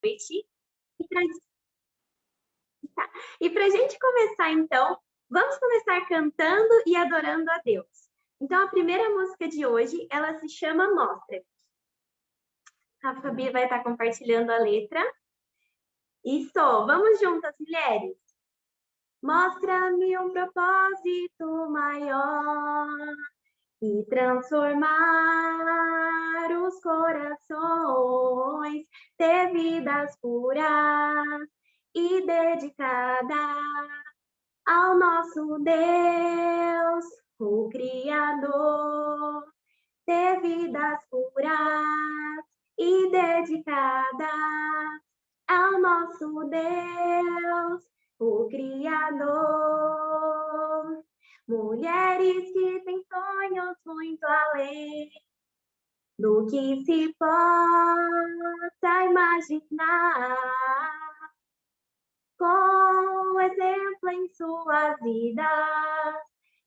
noite. E para a gente começar, então, vamos começar cantando e adorando a Deus. Então, a primeira música de hoje, ela se chama Mostra. A Fabi vai estar compartilhando a letra. Isso, vamos juntas, mulheres. Mostra-me um propósito maior e transformar os corações, ter vidas puras e dedicadas ao nosso Deus, o Criador, ter vidas puras e dedicadas ao nosso Deus, o Criador. Mulheres que têm sonhos muito além do que se possa imaginar, com exemplo em suas vidas,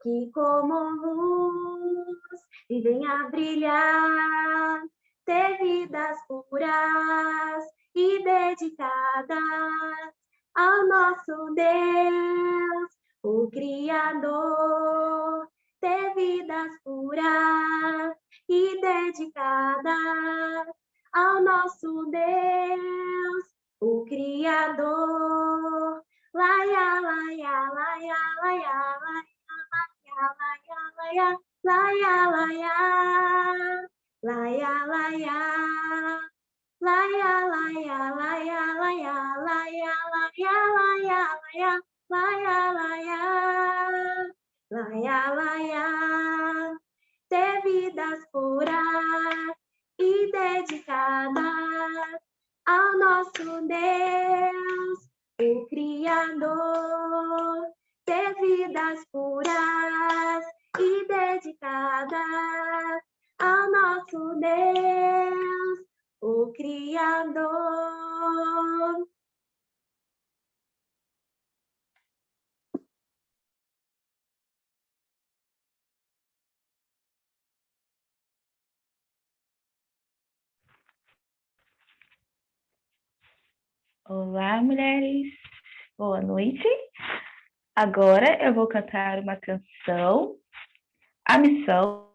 que como luz vivem a brilhar, ter vidas puras e dedicadas ao nosso Deus, o Criador, ter vidas puras e dedicadas ao nosso Deus, o Criador. Laia, laia, laia, laia, laia, laia, laia, laia, laia, laia, laia. Laia, laia, laia, laia, laia, laia, laia, laia, laia, laia, laia, ter vidas puras e dedicadas ao nosso Deus, o Criador, ter vidas puras e dedicadas ao nosso Deus, o Criador. Olá, mulheres. Boa noite. Agora eu vou cantar uma canção, A Missão.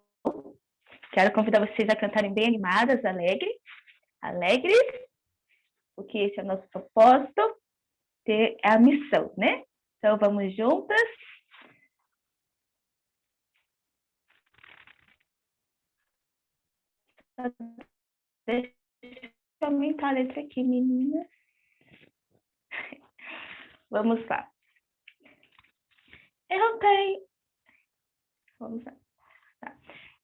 Quero convidar vocês a cantarem bem animadas, alegres, porque esse é o nosso propósito, ter a missão, né? Então, vamos juntas. Deixa eu aumentar a letra aqui, meninas. Vamos lá. Vamos lá. Tá.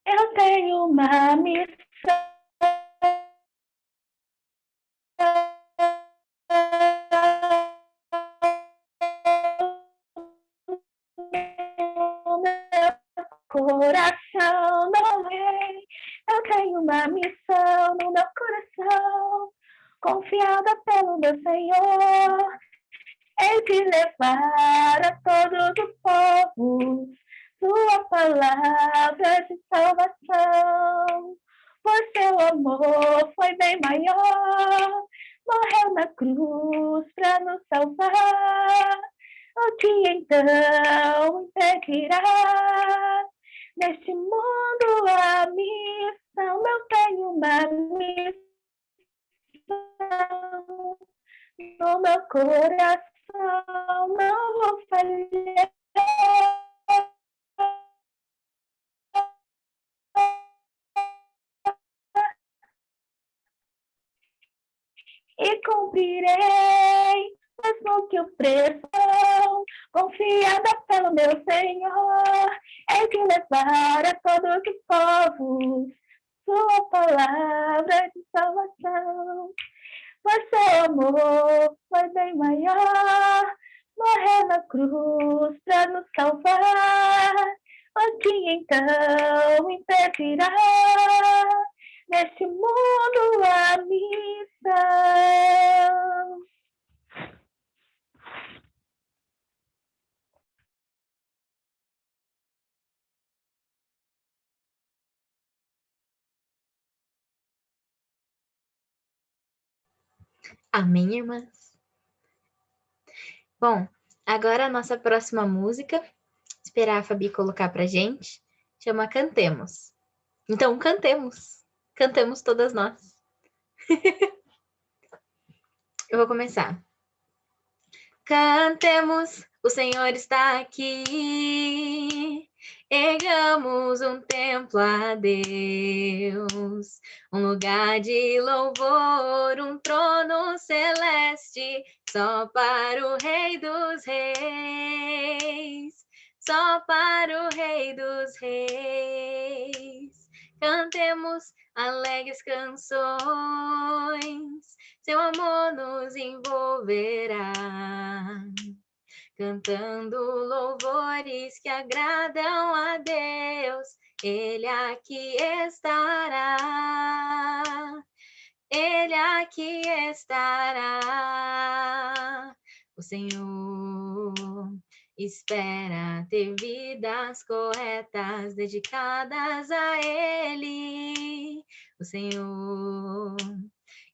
Eu tenho uma missão. Coração não é. Eu tenho uma missão no meu coração, confiada pelo meu Senhor, é de levar a todos os povos sua palavra de salvação. Por seu amor foi bem maior, morreu na cruz para nos salvar. O que então impedirá? Neste mundo a missão, eu tenho uma missão no meu coração, não vou falhar. E cumprirei, mesmo que o preço, confiada pelo meu Senhor, é de levar a todos os povos sua palavra de salvação. Por seu amor foi bem maior, morreu na cruz para nos salvar. O que então impedirá? Neste mundo a missão. Amém, irmãs? Bom, agora a nossa próxima música, esperar a Fabi colocar pra gente, chama Cantemos. Então, cantemos. Cantemos todas nós. Eu vou começar. Cantemos, o Senhor está aqui. Ergamos um templo a Deus, um lugar de louvor, um trono celeste, só para o Rei dos Reis, só para o Rei dos Reis. Cantemos alegres canções, seu amor nos envolverá, cantando louvores que agradam a Deus. Ele aqui estará, Ele aqui estará. O Senhor espera ter vidas corretas, dedicadas a Ele. O Senhor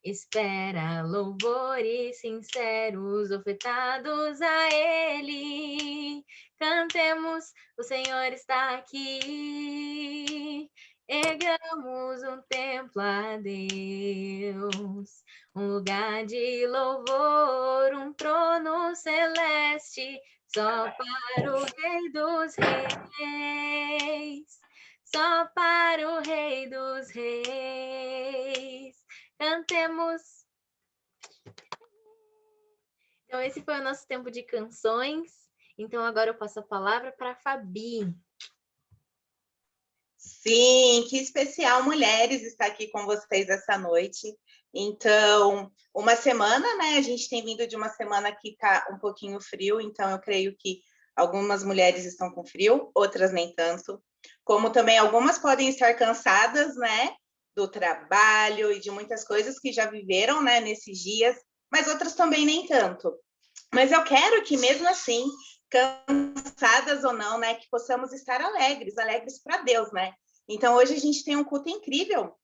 espera louvores sinceros ofertados a Ele. Cantemos, o Senhor está aqui. Ergamos um templo a Deus, um lugar de louvor, um trono celeste, só para o Rei dos Reis, só para o Rei dos Reis. Cantemos. Então, esse foi o nosso tempo de canções. Então, agora eu passo a palavra para a Fabi. Sim, que especial, mulheres, estar aqui com vocês essa noite. Então, uma semana, né? A gente tem vindo de uma semana que está um pouquinho frio, então eu creio que algumas mulheres estão com frio, outras nem tanto. Como também algumas podem estar cansadas, né? Do trabalho e de muitas coisas que já viveram, né? Nesses dias, mas outras também nem tanto. Mas eu quero que, mesmo assim, cansadas ou não, né, que possamos estar alegres para Deus, né? Então, hoje a gente tem um culto incrível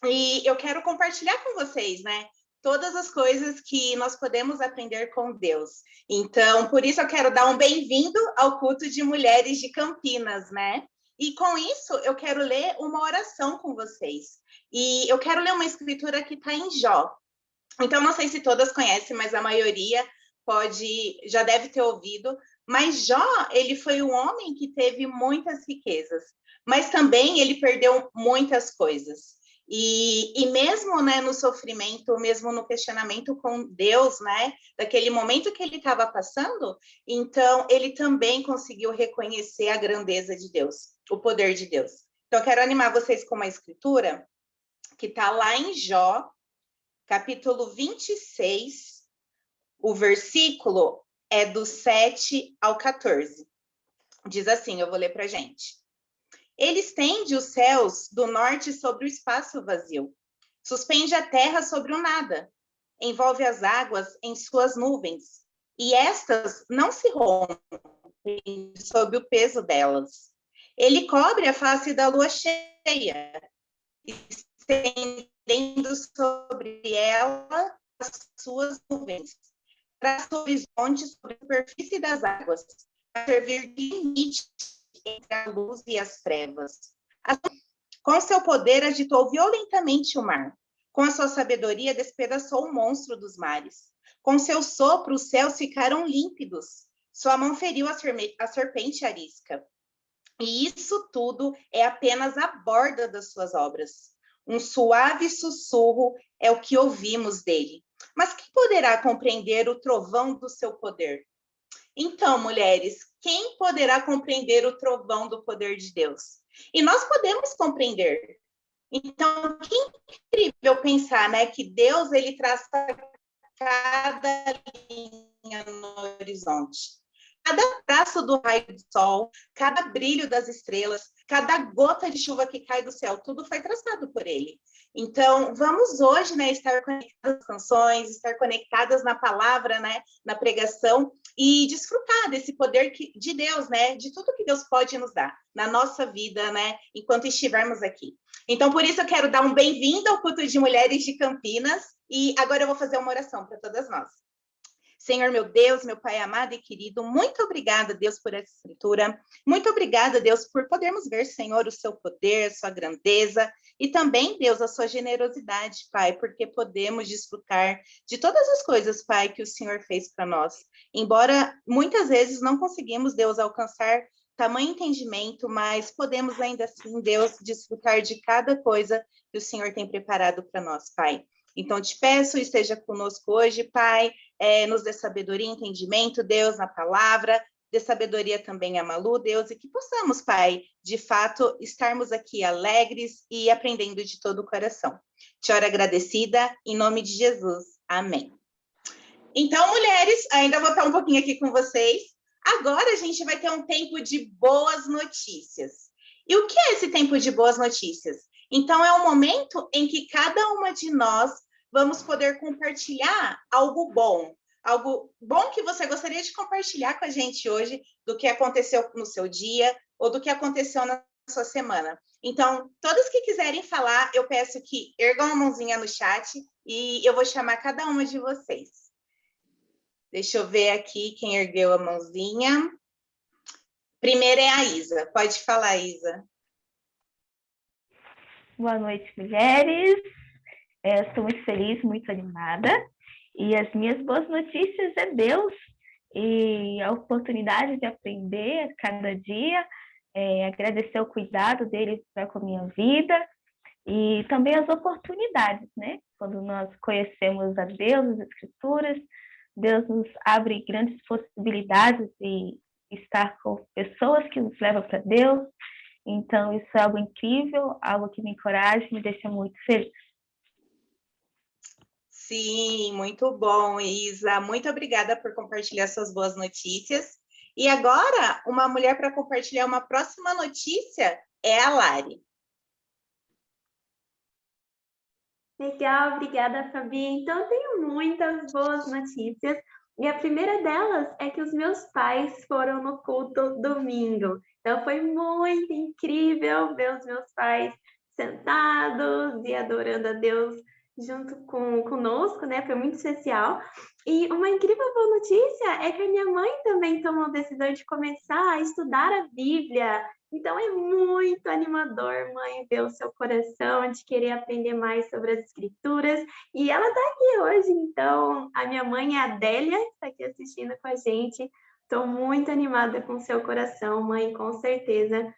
e eu quero compartilhar com vocês, né, todas as coisas que nós podemos aprender com Deus. Então, por isso eu quero dar um bem-vindo ao culto de mulheres de Campinas, né? E com isso, eu quero ler uma oração com vocês. E eu quero ler uma escritura que está em Jó. Então, não sei se todas conhecem, mas a maioria já deve ter ouvido, mas Jó, ele foi um homem que teve muitas riquezas, mas também ele perdeu muitas coisas. E mesmo, né, no sofrimento, mesmo no questionamento com Deus, né, daquele momento que ele estava passando, então ele também conseguiu reconhecer a grandeza de Deus, o poder de Deus. Então, eu quero animar vocês com uma escritura que está lá em Jó, capítulo 26, o versículo é do 7 ao 14. Diz assim, eu vou ler para a gente. Ele estende os céus do norte sobre o espaço vazio, suspende a terra sobre o nada, envolve as águas em suas nuvens, e estas não se rompem sob o peso delas. Ele cobre a face da lua cheia, estendendo sobre ela as suas nuvens, traça o horizonte sobre a superfície das águas, para servir de limite entre a luz e as trevas. Com seu poder agitou violentamente o mar. Com a sua sabedoria despedaçou o monstro dos mares. Com seu sopro os céus ficaram límpidos. Sua mão feriu a serpente arisca. E isso tudo é apenas a borda das suas obras. Um suave sussurro é o que ouvimos dele. Mas quem poderá compreender o trovão do seu poder? Então, mulheres, quem poderá compreender o trovão do poder de Deus? E nós podemos compreender. Então, que incrível pensar, né, que Deus, ele traça cada linha no horizonte. Cada traço do raio do sol, cada brilho das estrelas, cada gota de chuva que cai do céu, tudo foi traçado por ele. Então, vamos hoje, né, estar conectadas às canções, estar conectadas na palavra, né, na pregação, e desfrutar desse poder de Deus, né, de tudo que Deus pode nos dar na nossa vida, né, enquanto estivermos aqui. Então, por isso eu quero dar um bem-vindo ao culto de mulheres de Campinas, e agora eu vou fazer uma oração para todas nós. Senhor, meu Deus, meu Pai amado e querido, muito obrigada, Deus, por essa escritura. Muito obrigada, Deus, por podermos ver, Senhor, o seu poder, a sua grandeza e também, Deus, a sua generosidade, Pai, porque podemos desfrutar de todas as coisas, Pai, que o Senhor fez para nós. Embora muitas vezes não conseguimos, Deus, alcançar tamanho entendimento, mas podemos ainda assim, Deus, desfrutar de cada coisa que o Senhor tem preparado para nós, Pai. Então, te peço, esteja conosco hoje, Pai, nos dê sabedoria e entendimento, Deus, na palavra, dê sabedoria também a Malu, Deus, e que possamos, Pai, de fato, estarmos aqui alegres e aprendendo de todo o coração. Te oro agradecida, em nome de Jesus. Amém. Então, mulheres, ainda vou estar um pouquinho aqui com vocês. Agora a gente vai ter um tempo de boas notícias. E o que é esse tempo de boas notícias? Então, é um momento em que cada uma de nós vamos poder compartilhar algo bom que você gostaria de compartilhar com a gente hoje, do que aconteceu no seu dia ou do que aconteceu na sua semana. Então, todos que quiserem falar, eu peço que ergam a mãozinha no chat e eu vou chamar cada uma de vocês. Deixa eu ver aqui quem ergueu a mãozinha. Primeiro é a Isa. Pode falar, Isa. Boa noite, mulheres. Estou muito feliz, muito animada. E as minhas boas notícias é Deus e a oportunidade de aprender a cada dia, agradecer o cuidado dele com a minha vida e também as oportunidades, né? Quando nós conhecemos a Deus, as Escrituras, Deus nos abre grandes possibilidades de estar com pessoas que nos levam para Deus. Então, isso é algo incrível, algo que me encoraja e me deixa muito feliz. Sim, muito bom, Isa. Muito obrigada por compartilhar suas boas notícias. E agora, uma mulher para compartilhar uma próxima notícia é a Lari. Legal, obrigada, Fabi. Então, eu tenho muitas boas notícias. E a primeira delas é que os meus pais foram no culto domingo. Então, foi muito incrível ver os meus pais sentados e adorando a Deus junto conosco, né? Foi muito especial. E uma incrível boa notícia é que a minha mãe também tomou a decisão de começar a estudar a Bíblia. Então é muito animador, mãe, ver o seu coração de querer aprender mais sobre as escrituras. E ela está aqui hoje, então a minha mãe é a Adélia, que está aqui assistindo com a gente. Estou muito animada com o seu coração, mãe, com certeza.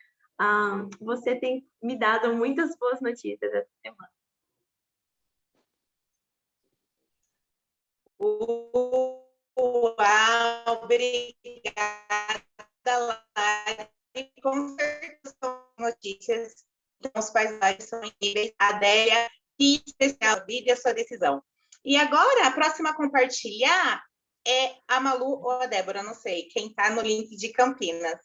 Você tem me dado muitas boas notícias essa semana. Uau, obrigada, Lari. Com certeza são notícias. Então, os pais são incríveis. A Adélia, que especial, vive a sua decisão. E agora, a próxima a compartilhar é a Malu ou a Débora, não sei, quem está no link de Campinas.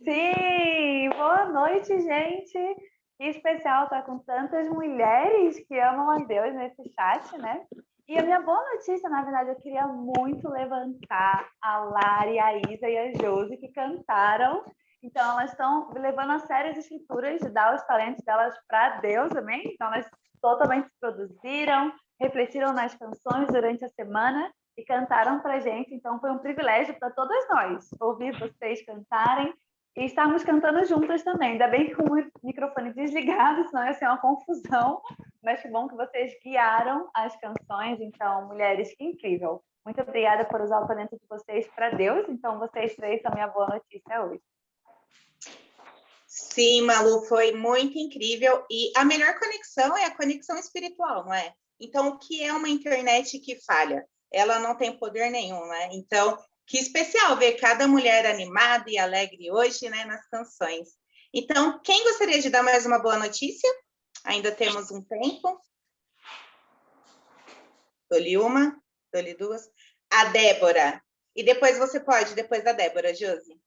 Sim, boa noite, gente. Que especial estar com tantas mulheres que amam a Deus nesse chat, né? E a minha boa notícia, na verdade, eu queria muito levantar a Lari, a Isa e a Josi, que cantaram. Então, elas estão levando a sério as escrituras de dar os talentos delas para Deus, amém? Então, elas totalmente se produziram, refletiram nas canções durante a semana e cantaram para a gente. Então, foi um privilégio para todas nós ouvir vocês cantarem e estarmos cantando juntas também. Ainda bem que com o microfone desligado, senão ia ser uma confusão. Mas que bom que vocês guiaram as canções. Então, mulheres, que incrível. Muito obrigada por usar o talento de vocês para Deus. Então, vocês três são minha boa notícia hoje. Sim, Malu, foi muito incrível. E a melhor conexão é a conexão espiritual, não é? Então, o que é uma internet que falha? Ela não tem poder nenhum, né? Então, que especial ver cada mulher animada e alegre hoje, né, nas canções. Então, quem gostaria de dar mais uma boa notícia? Ainda temos um tempo. Dou-lhe uma, dou-lhe duas. A Débora. E depois você pode, depois da Débora, Josi.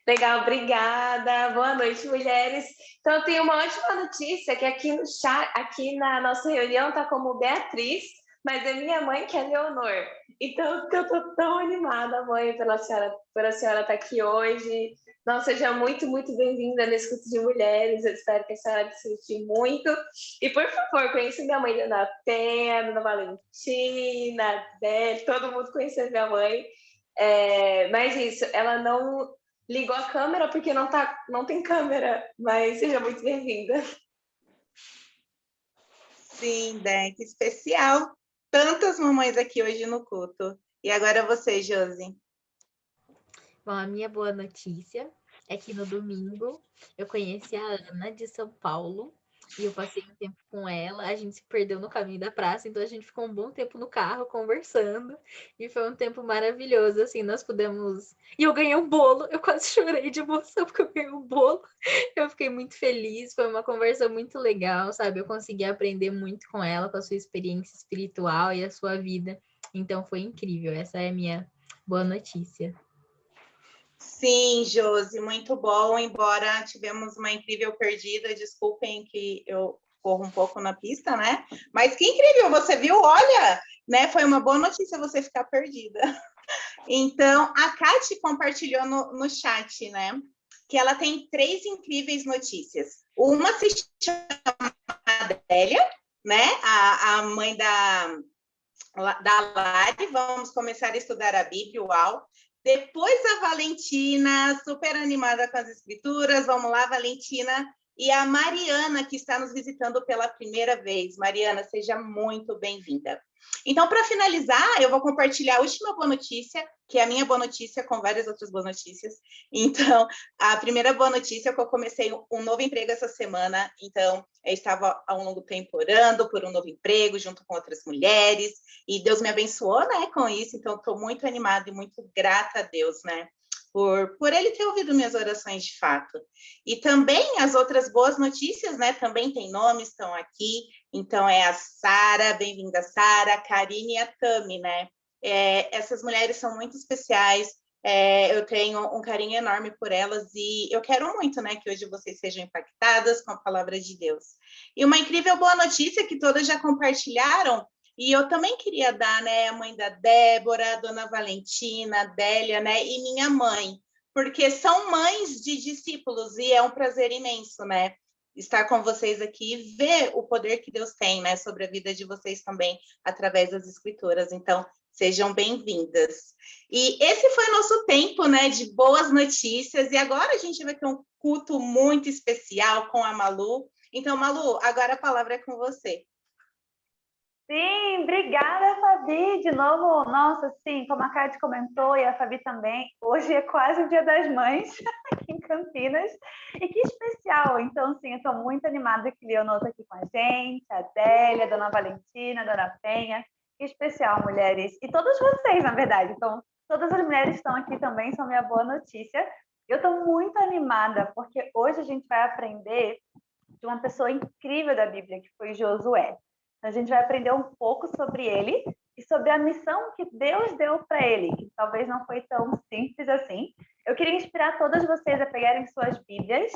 Legal, obrigada. Boa noite, mulheres. Então, eu tenho uma ótima notícia, que aqui no chat, aqui na nossa reunião está como Beatriz, mas é minha mãe que é Leonor. Então, eu estou tão animada, mãe, pela senhora estar aqui hoje. Nossa, seja muito, muito bem-vinda nesse curso de mulheres. Eu espero que a senhora disfrute muito. E, por favor, conheça minha mãe, Dona Penha, Dona Valentina, Dé, todo mundo conhecer minha mãe. Mas isso, ela não ligou a câmera porque não tem câmera, mas seja muito bem-vinda. Sim, Dé, que especial. Tantas mamães aqui hoje no culto. E agora você, Josi. Bom, a minha boa notícia é que no domingo eu conheci a Ana de São Paulo e eu passei um tempo com ela. A gente se perdeu no caminho da praça, então a gente ficou um bom tempo no carro conversando e foi um tempo maravilhoso. Assim, nós pudemos. E eu ganhei um bolo, eu quase chorei de emoção porque eu ganhei um bolo. Eu fiquei muito feliz, foi uma conversa muito legal, sabe? Eu consegui aprender muito com ela, com a sua experiência espiritual e a sua vida. Então foi incrível. Essa é a minha boa notícia. Sim, Josi, muito bom. Embora tivemos uma incrível perdida, desculpem que eu corro um pouco na pista, né? Mas que incrível, você viu? Olha, né? Foi uma boa notícia você ficar perdida. Então, a Kati compartilhou no chat, né? Que ela tem 3 incríveis notícias. Uma se chama Adélia, né? A mãe da Lari, vamos começar a estudar a Bíblia, uau. Depois a Valentina, super animada com as escrituras. Vamos lá, Valentina. E a Mariana, que está nos visitando pela primeira vez. Mariana, seja muito bem-vinda. Então, para finalizar, eu vou compartilhar a última boa notícia, que é a minha boa notícia, com várias outras boas notícias. Então, a primeira boa notícia é que eu comecei um novo emprego essa semana. Então, eu estava há um longo tempo orando por um novo emprego, junto com outras mulheres. E Deus me abençoou, né, com isso. Então, estou muito animada e muito grata a Deus, né, por ele ter ouvido minhas orações de fato. E também as outras boas notícias, né, também tem nomes, estão aqui. Então, é a Sara, bem-vinda, Sara, a Karine e a Tami, né? Essas mulheres são muito especiais. Eu tenho um carinho enorme por elas e eu quero muito, né, que hoje vocês sejam impactadas com a palavra de Deus. E uma incrível boa notícia que todas já compartilharam. E eu também queria dar, né, a mãe da Débora, a dona Valentina, a Délia, né, e minha mãe, porque são mães de discípulos e é um prazer imenso, né, estar com vocês aqui e ver o poder que Deus tem, né, sobre a vida de vocês também, através das escrituras. Então, sejam bem-vindas. E esse foi o nosso tempo, né, de boas notícias. E agora a gente vai ter um culto muito especial com a Malu. Então, Malu, agora a palavra é com você. Sim, obrigada, Fabi. De novo, nossa, sim, como a Kate comentou e a Fabi também, hoje é quase o Dia das Mães aqui em Campinas. E que especial! Então, sim, eu estou muito animada que Leonor está aqui com a gente, a Adélia, a Dona Valentina, a Dona Penha. Que especial, mulheres. E todas vocês, na verdade. Então, todas as mulheres que estão aqui também são minha boa notícia. Eu estou muito animada, porque hoje a gente vai aprender de uma pessoa incrível da Bíblia, que foi Josué. A gente vai aprender um pouco sobre ele e sobre a missão que Deus deu para ele, que talvez não foi tão simples assim. Eu queria inspirar todas vocês a pegarem suas Bíblias,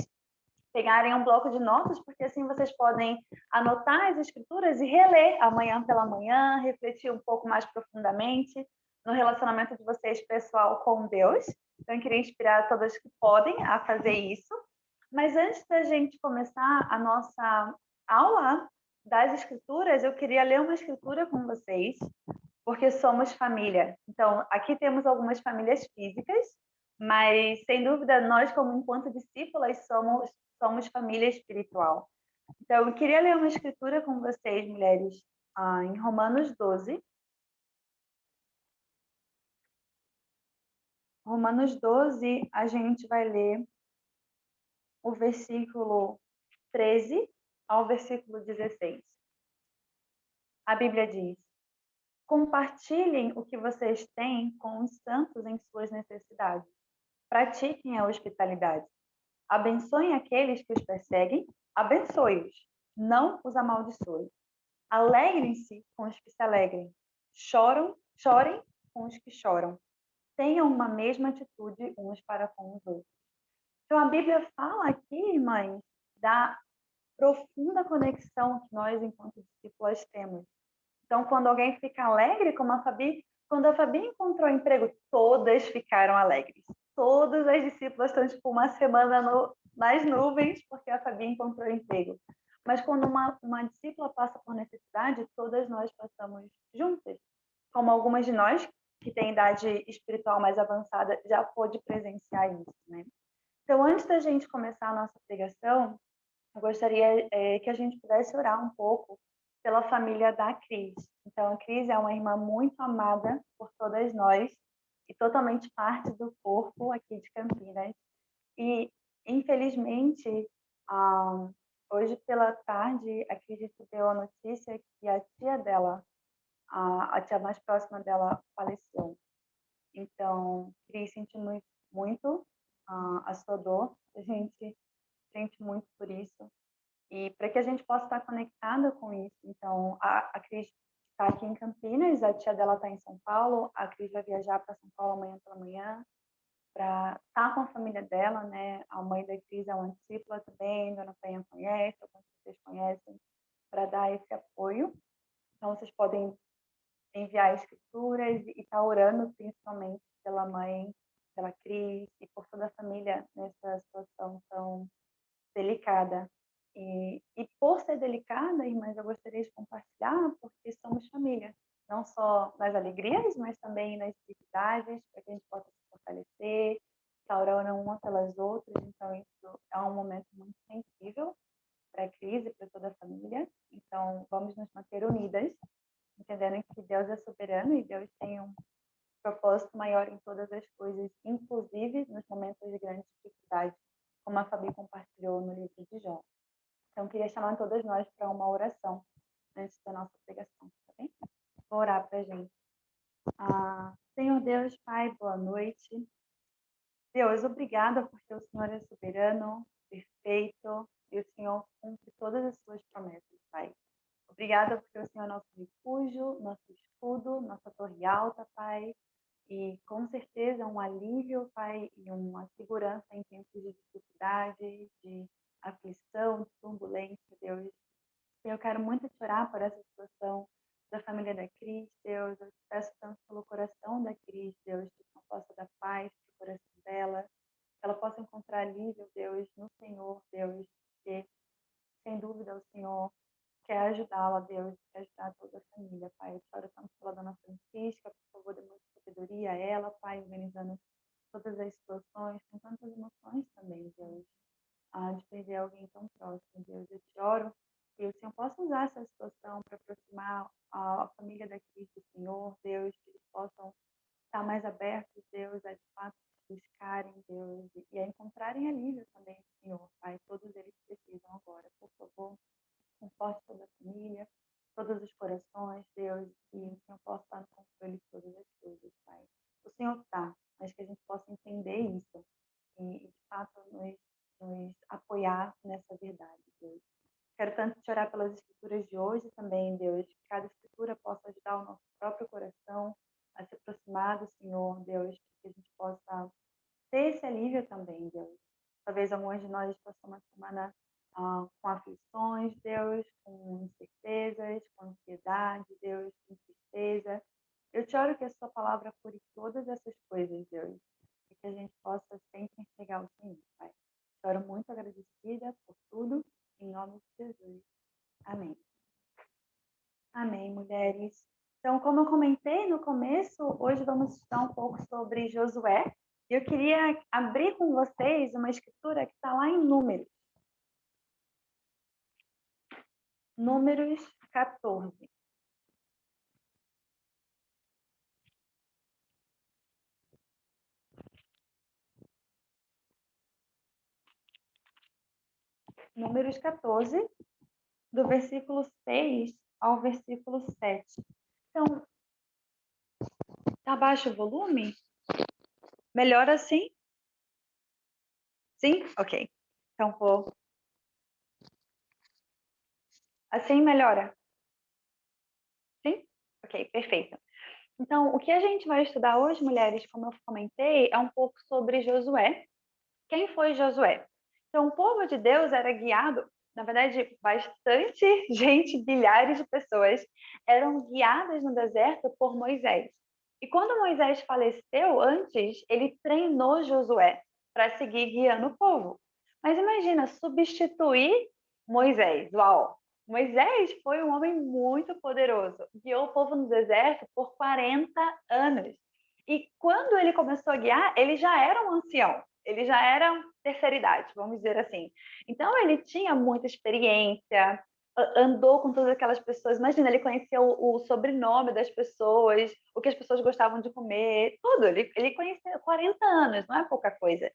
pegarem um bloco de notas, porque assim vocês podem anotar as escrituras e reler amanhã pela manhã, refletir um pouco mais profundamente no relacionamento de vocês pessoal com Deus. Então, eu queria inspirar todas que podem a fazer isso. Mas antes da gente começar a nossa aula das escrituras, eu queria ler uma escritura com vocês, porque somos família. Então, aqui temos algumas famílias físicas, mas, sem dúvida, nós, como enquanto discípulas, somos família espiritual. Então, eu queria ler uma escritura com vocês, mulheres, em Romanos 12. Romanos 12, a gente vai ler o versículo 13 ao versículo 16. A Bíblia diz: compartilhem o que vocês têm com os santos em suas necessidades. Pratiquem a hospitalidade. Abençoem aqueles que os perseguem, abençoe-os, não os amaldiçoe. Alegrem-se com os que se alegrem. Chorem com os que choram. Tenham uma mesma atitude uns para com os outros. Então, a Bíblia fala aqui, mães, da profunda conexão que nós, enquanto discípulas, temos. Então, quando alguém fica alegre, como a Fabi, quando a Fabi encontrou emprego, todas ficaram alegres. Todas as discípulas estão, tipo, uma semana nas nuvens, porque a Fabi encontrou emprego. Mas quando uma discípula passa por necessidade, todas nós passamos juntas. Como algumas de nós, que têm idade espiritual mais avançada, já pôde presenciar isso, né? Então, antes da gente começar a nossa pregação, eu gostaria que a gente pudesse orar um pouco pela família da Cris. Então, a Cris é uma irmã muito amada por todas nós e totalmente parte do corpo aqui de Campinas. E, infelizmente, hoje pela tarde, a Cris recebeu a notícia que a tia dela, a tia mais próxima dela, faleceu. Então, Cris, sentimos muito a sua dor, a gente sente muito por isso. E para que a gente possa estar conectada com isso, então, a Cris está aqui em Campinas, a tia dela está em São Paulo, a Cris vai viajar para São Paulo amanhã pela manhã, para estar com a família dela, né? A mãe da Cris é uma discípula também, Dona Penha conhece, alguns de vocês conhecem, para dar esse apoio. Então, vocês podem enviar escrituras e estar orando principalmente pela mãe, pela Cris e por toda a família nessa situação tão delicada. E por ser delicada, irmãs, eu gostaria de compartilhar porque somos família, não só nas alegrias, mas também nas dificuldades, para que a gente possa se fortalecer, estar orando uma pelas outras. Então, isso é um momento muito sensível para a crise e para toda a família. Então, vamos nos manter unidas, entendendo que Deus é soberano e Deus tem um propósito maior em todas as coisas, inclusive nos momentos de grande dificuldade, como a Fabi compartilhou no livro de Jó. Então, queria chamar todas nós para uma oração antes da nossa pregação, tá bem? Vou orar para a gente. Senhor Deus, Pai, boa noite. Deus, obrigada porque o Senhor é soberano, perfeito, e o Senhor cumpre todas as suas promessas, Pai. Obrigada porque o Senhor é nosso refúgio, nosso escudo, nossa torre alta, Pai. E com certeza um alívio, Pai, e uma segurança em tempos de dificuldade, de aflição, de turbulência, Deus. Eu quero muito te orar por essa situação da família da Cris, Deus. Eu te peço tanto pelo coração da Cris, Deus, que não possa dar paz para o coração dela, que ela possa encontrar alívio, Deus, no Senhor, Deus, porque sem dúvida o Senhor quer ajudá-la, Deus, quer ajudar toda a família, Pai. Eu te oro tanto pela Dona Francisca, por favor, dê muita sabedoria a ela, Pai, organizando todas as situações, com tantas emoções também, Deus, de perder alguém tão próximo, Deus. Eu te oro que o Senhor possa usar essa situação para aproximar a família da Cris do Senhor, Deus, que eles possam estar mais abertos, Deus, a de fato buscarem, Deus, e a encontrarem alívio também do Senhor, Pai. Todos eles precisam agora, por favor. Conforte toda a família, todos os corações, Deus, e o Senhor possa estar no controle de todas as coisas, Pai. O Senhor está, mas que a gente possa entender isso e de fato, nos apoiar nessa verdade, Deus. Quero tanto te orar pelas escrituras de hoje também, Deus, que cada escritura possa ajudar o nosso próprio coração a se aproximar do Senhor, Deus, que a gente possa ter esse alívio também, Deus. Talvez algumas de nós passamos uma semana com aflições, Deus, com incertezas, com ansiedade, Deus, com tristeza. Eu te oro que a sua palavra cure todas essas coisas, Deus, e que a gente possa sempre enxergar o Senhor, Pai. Te oro muito agradecida por tudo, em nome de Jesus. Amém. Amém, mulheres. Então, como eu comentei no começo, hoje vamos estudar um pouco sobre Josué. E eu queria abrir com vocês uma escritura que está lá em Números. Números 14. Números 14, do versículo 6 ao versículo 7. Então, tá baixo o volume? Melhor assim? Sim? Ok. Então, vou... Assim melhora? Sim? Ok, perfeito. Então, o que a gente vai estudar hoje, mulheres, como eu comentei, é um pouco sobre Josué. Quem foi Josué? Então, o povo de Deus era guiado, na verdade, bastante gente, bilhares de pessoas, eram guiadas no deserto por Moisés. E quando Moisés faleceu antes, ele treinou Josué para seguir guiando o povo. Mas imagina, substituir Moisés. Uau! Moisés foi um homem muito poderoso, guiou o povo no deserto por 40 anos. E quando ele começou a guiar, ele já era um ancião, ele já era terceira idade, vamos dizer assim. Então ele tinha muita experiência, andou com todas aquelas pessoas. Imagina, ele conhecia o sobrenome das pessoas, o que as pessoas gostavam de comer, tudo. Ele conhecia 40 anos, não é pouca coisa.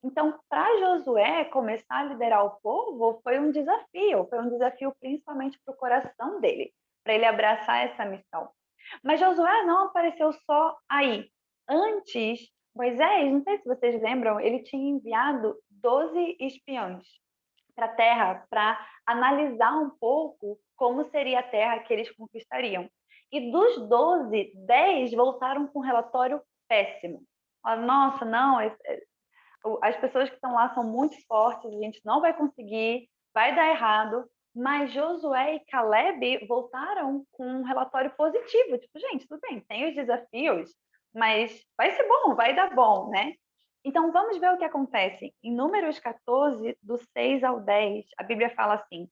Então, para Josué começar a liderar o povo, foi um desafio principalmente para o coração dele, para ele abraçar essa missão. Mas Josué não apareceu só aí. Antes, Moisés, não sei se vocês lembram, ele tinha enviado 12 espiões para a terra para analisar um pouco como seria a terra que eles conquistariam. E dos 12, 10 voltaram com um relatório péssimo. Nossa, não, as pessoas que estão lá são muito fortes, a gente não vai conseguir, vai dar errado. Mas Josué e Caleb voltaram com um relatório positivo. Tipo, gente, tudo bem, tem os desafios, mas vai ser bom, vai dar bom, né? Então, vamos ver o que acontece. Em Números 14, do 6 ao 10, a Bíblia fala assim: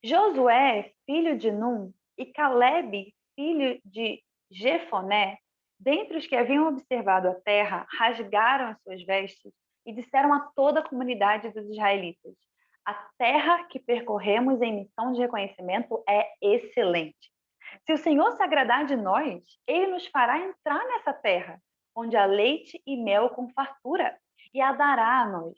Josué, filho de Num, e Caleb, filho de Jefoné, dentre os que haviam observado a terra, rasgaram as suas vestes e disseram a toda a comunidade dos israelitas: a terra que percorremos em missão de reconhecimento é excelente. Se o Senhor se agradar de nós, ele nos fará entrar nessa terra, onde há leite e mel com fartura, e a dará a nós.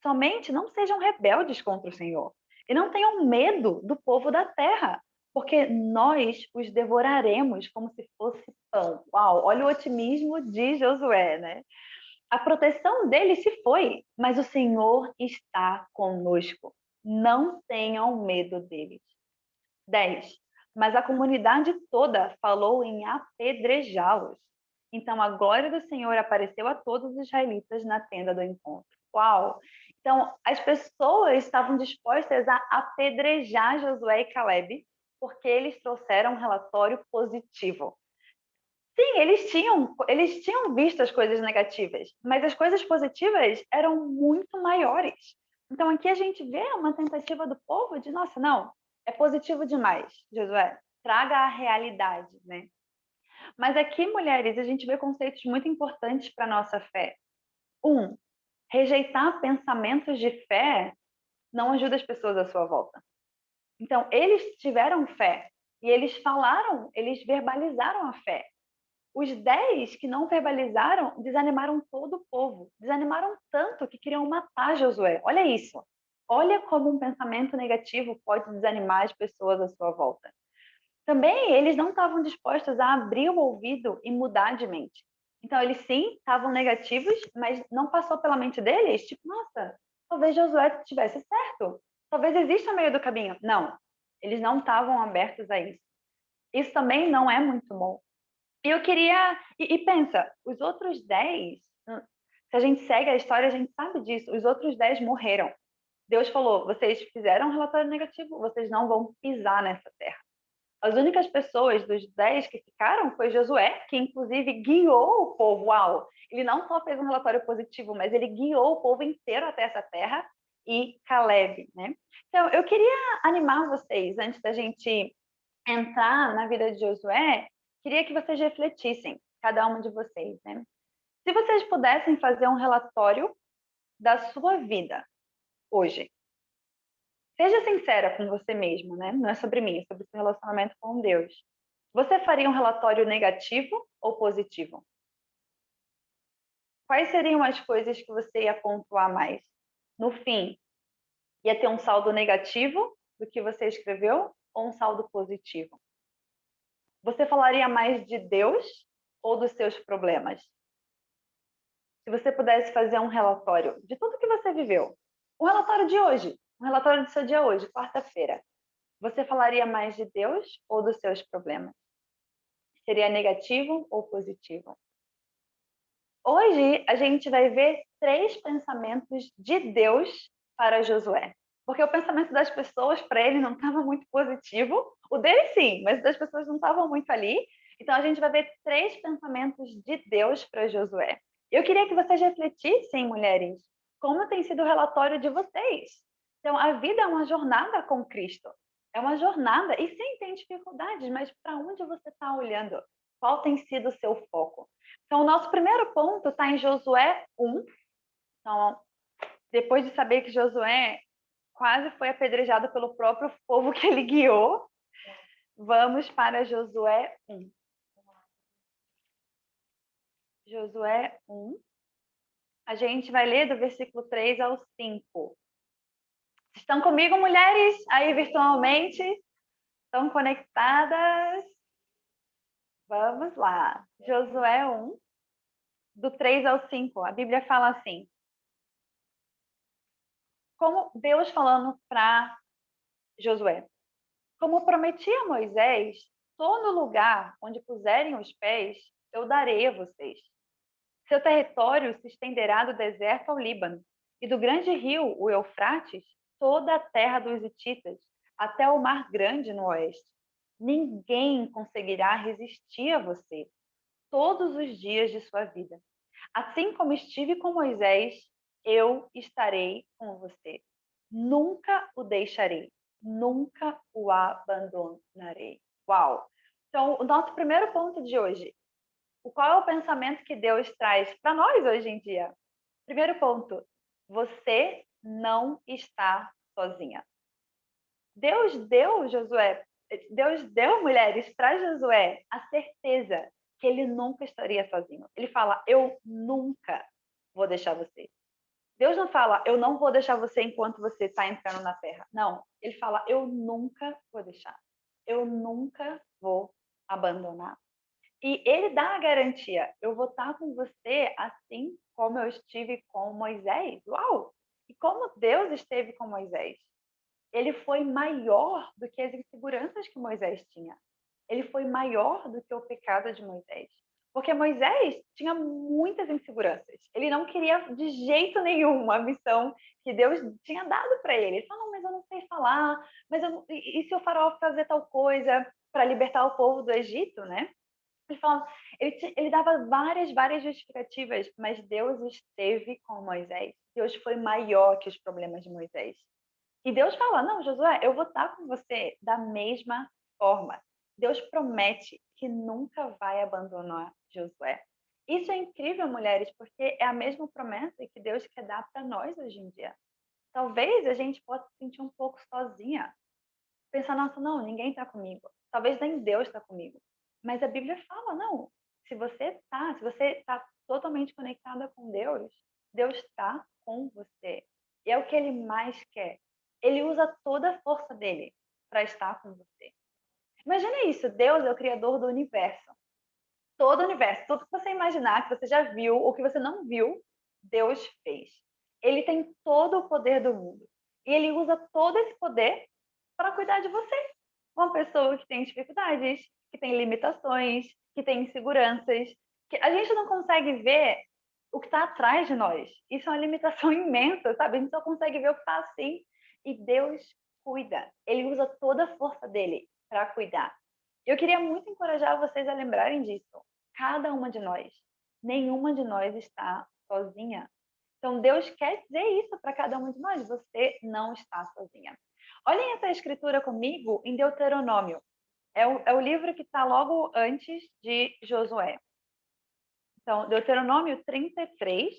Somente não sejam rebeldes contra o Senhor, e não tenham medo do povo da terra, porque nós os devoraremos como se fosse pão. Uau, olha o otimismo de Josué, né? A proteção dele se foi, mas o Senhor está conosco. Não tenham medo deles. 10. Mas a comunidade toda falou em apedrejá-los. Então a glória do Senhor apareceu a todos os israelitas na tenda do encontro. Uau! Então as pessoas estavam dispostas a apedrejar Josué e Caleb porque eles trouxeram um relatório positivo. Sim, eles tinham visto as coisas negativas, mas as coisas positivas eram muito maiores. Então aqui a gente vê uma tentativa do povo de, nossa, não, é positivo demais, Josué, traga a realidade, né? Mas aqui, mulheres, a gente vê conceitos muito importantes para a nossa fé. Rejeitar pensamentos de fé não ajuda as pessoas à sua volta. Então, eles tiveram fé e eles falaram, eles verbalizaram a fé. Os 10 que não verbalizaram desanimaram todo o povo. Desanimaram tanto que queriam matar Josué. Olha isso. Olha como um pensamento negativo pode desanimar as pessoas à sua volta. Também eles não estavam dispostos a abrir o ouvido e mudar de mente. Então, eles sim estavam negativos, mas não passou pela mente deles, tipo, nossa, talvez Josué tivesse certo. Talvez exista meio do caminho. Não, eles não estavam abertos a isso. Isso também não é muito bom. E eu queria. E pensa, os outros 10, se a gente segue a história, a gente sabe disso. Os outros 10 morreram. Deus falou: vocês fizeram um relatório negativo, vocês não vão pisar nessa terra. As únicas pessoas dos 10 que ficaram foi Josué, que inclusive guiou o povo. Uau! Ele não só fez um relatório positivo, mas ele guiou o povo inteiro até essa terra, e Caleb, né? Então, eu queria animar vocês, antes da gente entrar na vida de Josué, queria que vocês refletissem, cada um de vocês, né? Se vocês pudessem fazer um relatório da sua vida hoje, seja sincera com você mesmo, né? Não é sobre mim, é sobre o seu relacionamento com Deus. Você faria um relatório negativo ou positivo? Quais seriam as coisas que você ia pontuar mais? No fim, ia ter um saldo negativo do que você escreveu ou um saldo positivo? Você falaria mais de Deus ou dos seus problemas? Se você pudesse fazer um relatório de tudo que você viveu, um relatório de hoje, um relatório do seu dia hoje, quarta-feira, você falaria mais de Deus ou dos seus problemas? Seria negativo ou positivo? Hoje a gente vai ver 3 pensamentos de Deus para Josué. Porque o pensamento das pessoas para ele não estava muito positivo. O dele sim, mas das pessoas não estavam muito ali. Então a gente vai ver 3 pensamentos de Deus para Josué. Eu queria que vocês refletissem, mulheres, como tem sido o relatório de vocês. Então a vida é uma jornada com Cristo. É uma jornada, e sim, tem dificuldades, mas para onde você está olhando? Qual tem sido o seu foco? Então, o nosso primeiro ponto está em Josué 1. Então, depois de saber que Josué quase foi apedrejado pelo próprio povo que ele guiou, vamos para Josué 1. Josué 1. A gente vai ler do versículo 3 ao 5. Estão comigo, mulheres? Aí virtualmente? Estão conectadas? Vamos lá. Josué 1, do 3 ao 5. A Bíblia fala assim: como Deus falando para Josué: como prometi a Moisés, todo lugar onde puserem os pés, eu darei a vocês. Seu território se estenderá do deserto ao Líbano, e do grande rio, o Eufrates, toda a terra dos hititas, até o mar grande no oeste. Ninguém conseguirá resistir a você todos os dias de sua vida. Assim como estive com Moisés, eu estarei com você. Nunca o deixarei, nunca o abandonarei. Uau! Então, o nosso primeiro ponto de hoje, qual é o pensamento que Deus traz para nós hoje em dia? Primeiro ponto, você não está sozinha. Deus deu, mulheres, para Josué a certeza que ele nunca estaria sozinho. Ele fala: eu nunca vou deixar você. Deus não fala: eu não vou deixar você enquanto você está entrando na terra. Não, ele fala: eu nunca vou deixar. Eu nunca vou abandonar. E ele dá a garantia: eu vou estar com você assim como eu estive com Moisés. Uau! E como Deus esteve com Moisés? Ele foi maior do que as inseguranças que Moisés tinha. Ele foi maior do que o pecado de Moisés. Porque Moisés tinha muitas inseguranças. Ele não queria de jeito nenhum a missão que Deus tinha dado para ele. Ele falou: não, mas eu não sei falar, e se o faraó fazer tal coisa para libertar o povo do Egito, né? Ele, fala, ele dava várias justificativas, mas Deus esteve com Moisés. Deus foi maior que os problemas de Moisés. E Deus fala: não, Josué, eu vou estar com você da mesma forma. Deus promete que nunca vai abandonar Josué. Isso é incrível, mulheres, porque é a mesma promessa que Deus quer dar para nós hoje em dia. Talvez a gente possa se sentir um pouco sozinha. Pensar: nossa, não, ninguém está comigo. Talvez nem Deus está comigo. Mas a Bíblia fala: não, se você está totalmente conectada com Deus, Deus está com você. E é o que Ele mais quer. Ele usa toda a força dele para estar com você. Imagina isso: Deus é o criador do universo. Todo o universo, tudo que você imaginar, que você já viu ou que você não viu, Deus fez. Ele tem todo o poder do mundo. E ele usa todo esse poder para cuidar de você. Uma pessoa que tem dificuldades, que tem limitações, que tem inseguranças, que a gente não consegue ver o que está atrás de nós. Isso é uma limitação imensa, sabe? A gente só consegue ver o que está assim. E Deus cuida. Ele usa toda a força dele para cuidar. Eu queria muito encorajar vocês a lembrarem disso. Cada uma de nós, nenhuma de nós está sozinha. Então Deus quer dizer isso para cada uma de nós: você não está sozinha. Olhem essa escritura comigo em Deuteronômio. É o livro que está logo antes de Josué. Então, Deuteronômio 33.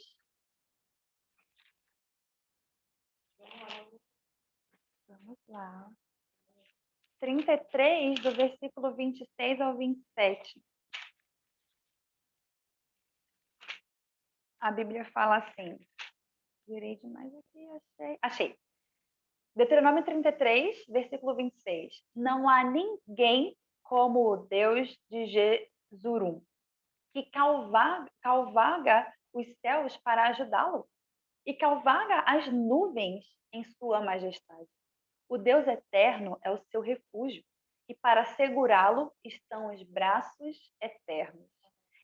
Vamos lá. 33, do versículo 26 ao 27. A Bíblia fala assim. Virei demais aqui, achei. Deuteronômio 33, versículo 26. Não há ninguém como o Deus de Jesurum, que calvaga os céus para ajudá-lo e calvaga as nuvens em sua majestade. O Deus eterno é o seu refúgio, e para segurá-lo estão os braços eternos.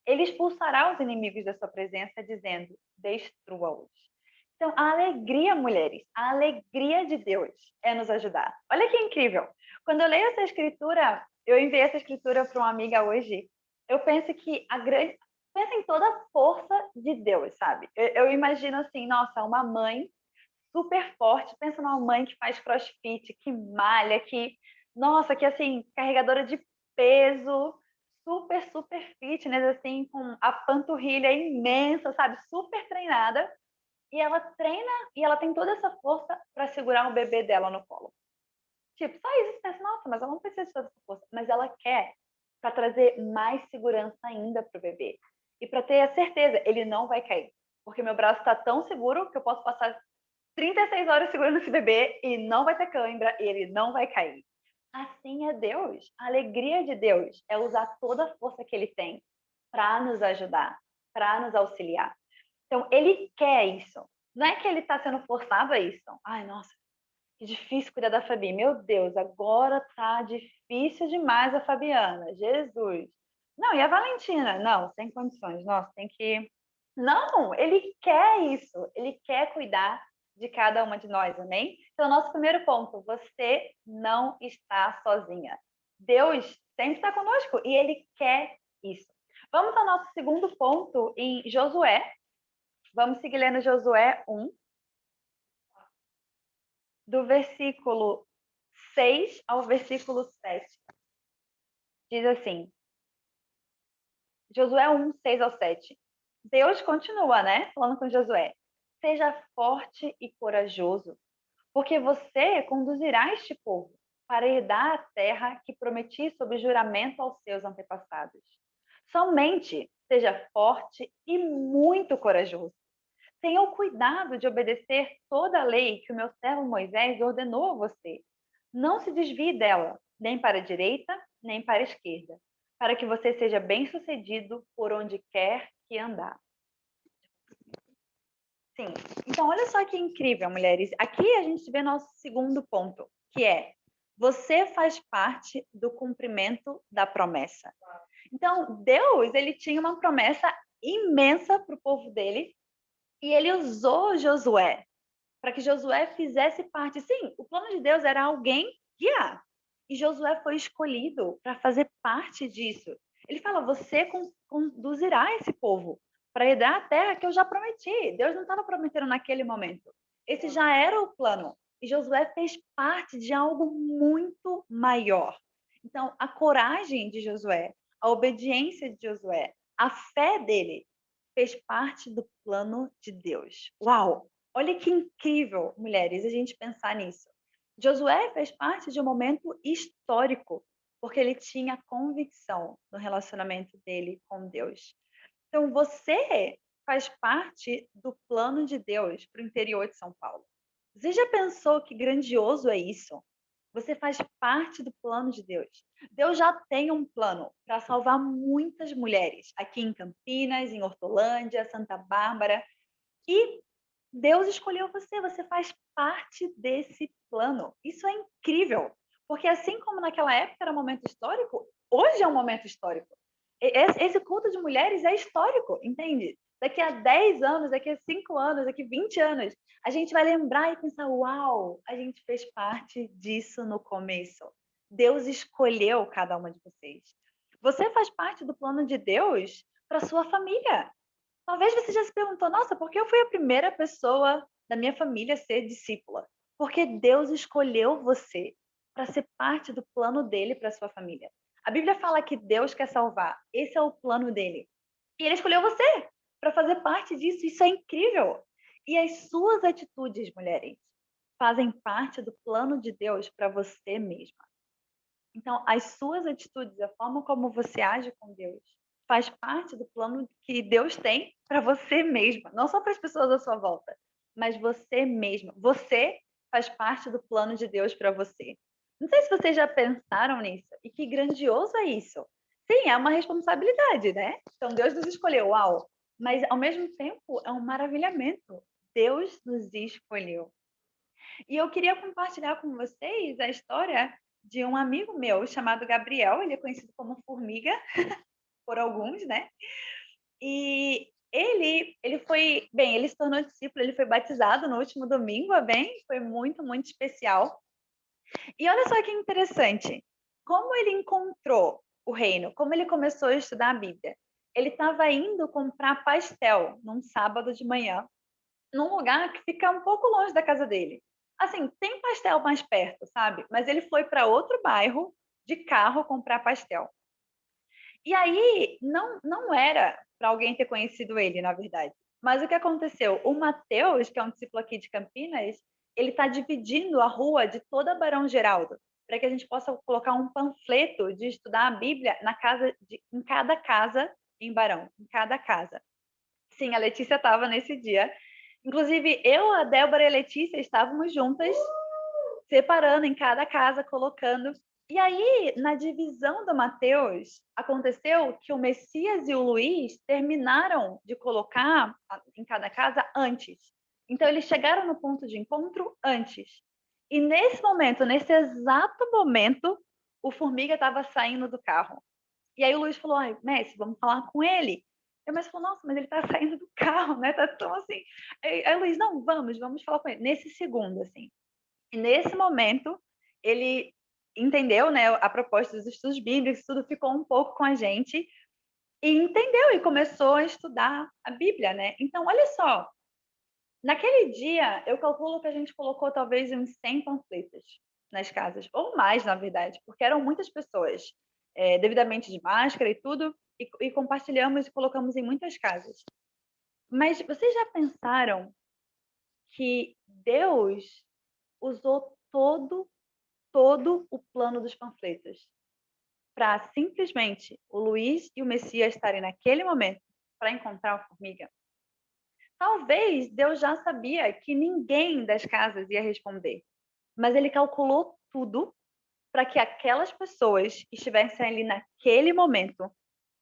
Ele expulsará os inimigos da sua presença, dizendo: destrua-os. Então, a alegria, mulheres, a alegria de Deus é nos ajudar. Olha que incrível. Quando eu leio essa escritura, eu enviei essa escritura para uma amiga hoje, eu penso que pensa em toda a força de Deus, sabe? Eu imagino assim, nossa, uma mãe super forte, pensa numa mãe que faz crossfit, que malha, nossa, que assim, carregadora de peso, super, super fitness, assim, com a panturrilha imensa, sabe? Super treinada. E ela treina e ela tem toda essa força para segurar o bebê dela no colo. Tipo, só isso, você pensa, nossa, mas ela não precisa de toda essa força. Mas ela quer para trazer mais segurança ainda para o bebê. E para ter a certeza, ele não vai cair. Porque meu braço está tão seguro que eu posso passar 36 horas segurando esse bebê e não vai ter cãibra e ele não vai cair. Assim é Deus. A alegria de Deus é usar toda a força que ele tem para nos ajudar, para nos auxiliar. Então, ele quer isso. Não é que ele está sendo forçado a isso. Ai, nossa, que difícil cuidar da Fabi. Meu Deus, agora tá difícil demais a Fabiana. Jesus. Não, e a Valentina? Não, sem condições. Nossa, tem que... Não, ele quer isso. Ele quer cuidar de cada uma de nós, amém? Então, nosso primeiro ponto, você não está sozinha. Deus sempre está conosco e ele quer isso. Vamos ao nosso segundo ponto em Josué. Vamos seguir lendo Josué 1, do versículo 6 ao versículo 7. Diz assim, Josué 1, 6 ao 7. Deus continua, né? Falando com Josué. Seja forte e corajoso, porque você conduzirá este povo para herdar a terra que prometi sob juramento aos seus antepassados. Somente seja forte e muito corajoso. Tenha o cuidado de obedecer toda a lei que o meu servo Moisés ordenou a você. Não se desvie dela, nem para a direita, nem para a esquerda, para que você seja bem-sucedido por onde quer que andar. Sim. Então, olha só que incrível, mulheres. Aqui a gente vê nosso segundo ponto, que é: você faz parte do cumprimento da promessa. Então, Deus, ele tinha uma promessa imensa para o povo dele, e ele usou Josué para que Josué fizesse parte. Sim, o plano de Deus era alguém guiar. E Josué foi escolhido para fazer parte disso. Ele fala: você conduzirá esse povo para herdar a terra que eu já prometi. Deus não estava prometendo naquele momento. Esse já era o plano. E Josué fez parte de algo muito maior. Então, a coragem de Josué, a obediência de Josué, a fé dele fez parte do plano de Deus. Uau! Olha que incrível, mulheres, a gente pensar nisso. Josué fez parte de um momento histórico, porque ele tinha convicção no relacionamento dele com Deus. Então, você faz parte do plano de Deus para o interior de São Paulo. Você já pensou que grandioso é isso? Você faz parte do plano de Deus. Deus já tem um plano para salvar muitas mulheres aqui em Campinas, em Hortolândia, Santa Bárbara. E Deus escolheu você, você faz parte desse plano. Isso é incrível, porque assim como naquela época era um momento histórico, hoje é um momento histórico. Esse culto de mulheres é histórico, entende? Daqui a 10 anos, daqui a 5 anos, daqui a 20 anos, a gente vai lembrar e pensar: uau, a gente fez parte disso no começo. Deus escolheu cada uma de vocês. Você faz parte do plano de Deus para sua família. Talvez você já se perguntou: nossa, por que eu fui a primeira pessoa da minha família a ser discípula? Porque Deus escolheu você para ser parte do plano dele para sua família. A Bíblia fala que Deus quer salvar. Esse é o plano dele. E ele escolheu você para fazer parte disso. Isso é incrível. E as suas atitudes, mulheres, fazem parte do plano de Deus para você mesma. Então, as suas atitudes, a forma como você age com Deus, faz parte do plano que Deus tem para você mesma, não só para as pessoas à sua volta, mas você mesma. Você faz parte do plano de Deus para você. Não sei se vocês já pensaram nisso, e que grandioso é isso. Sim, é uma responsabilidade, né? Então, Deus nos escolheu, uau! Mas, ao mesmo tempo, é um maravilhamento. Deus nos escolheu. E eu queria compartilhar com vocês a história de um amigo meu chamado Gabriel. Ele é conhecido como Formiga por alguns, né? E ele foi, bem, ele se tornou discípulo, ele foi batizado no último domingo, foi muito, muito especial. E olha só que interessante, como ele encontrou o reino, como ele começou a estudar a Bíblia. Ele estava indo comprar pastel num sábado de manhã, num lugar que fica um pouco longe da casa dele. Assim, tem pastel mais perto, sabe? Mas ele foi para outro bairro de carro comprar pastel. E aí, não era para alguém ter conhecido ele, na verdade. Mas o que aconteceu? O Mateus, que é um discípulo aqui de Campinas, ele está dividindo a rua de toda Barão Geraldo, para que a gente possa colocar um panfleto de estudar a Bíblia em cada casa em Barão, em cada casa. Sim, a Letícia estava nesse dia. Inclusive, eu, a Débora e a Letícia estávamos juntas, separando em cada casa, colocando. E aí, na divisão do Mateus, aconteceu que o Messias e o Luiz terminaram de colocar em cada casa antes. Então, eles chegaram no ponto de encontro antes. E nesse momento, nesse exato momento, o Formiga estava saindo do carro. E aí o Luiz falou, ai, Messi, vamos falar com ele. E o Messi falou, nossa, mas ele tá saindo do carro, né? Tá tão assim. Aí o Luiz, não, vamos falar com ele. Nesse segundo, assim. E nesse momento, ele entendeu, né, a proposta dos estudos bíblicos, tudo ficou um pouco com a gente, e entendeu, e começou a estudar a Bíblia, né? Então, olha só, naquele dia, eu calculo que a gente colocou talvez uns 100 panfletos nas casas, ou mais, na verdade, porque eram muitas pessoas, devidamente de máscara e tudo, e compartilhamos e colocamos em muitas casas. Mas vocês já pensaram que Deus usou todo o plano dos panfletos para simplesmente o Luiz e o Messias estarem naquele momento para encontrar a formiga? Talvez Deus já sabia que ninguém das casas ia responder, mas ele calculou tudo para que aquelas pessoas estivessem ali naquele momento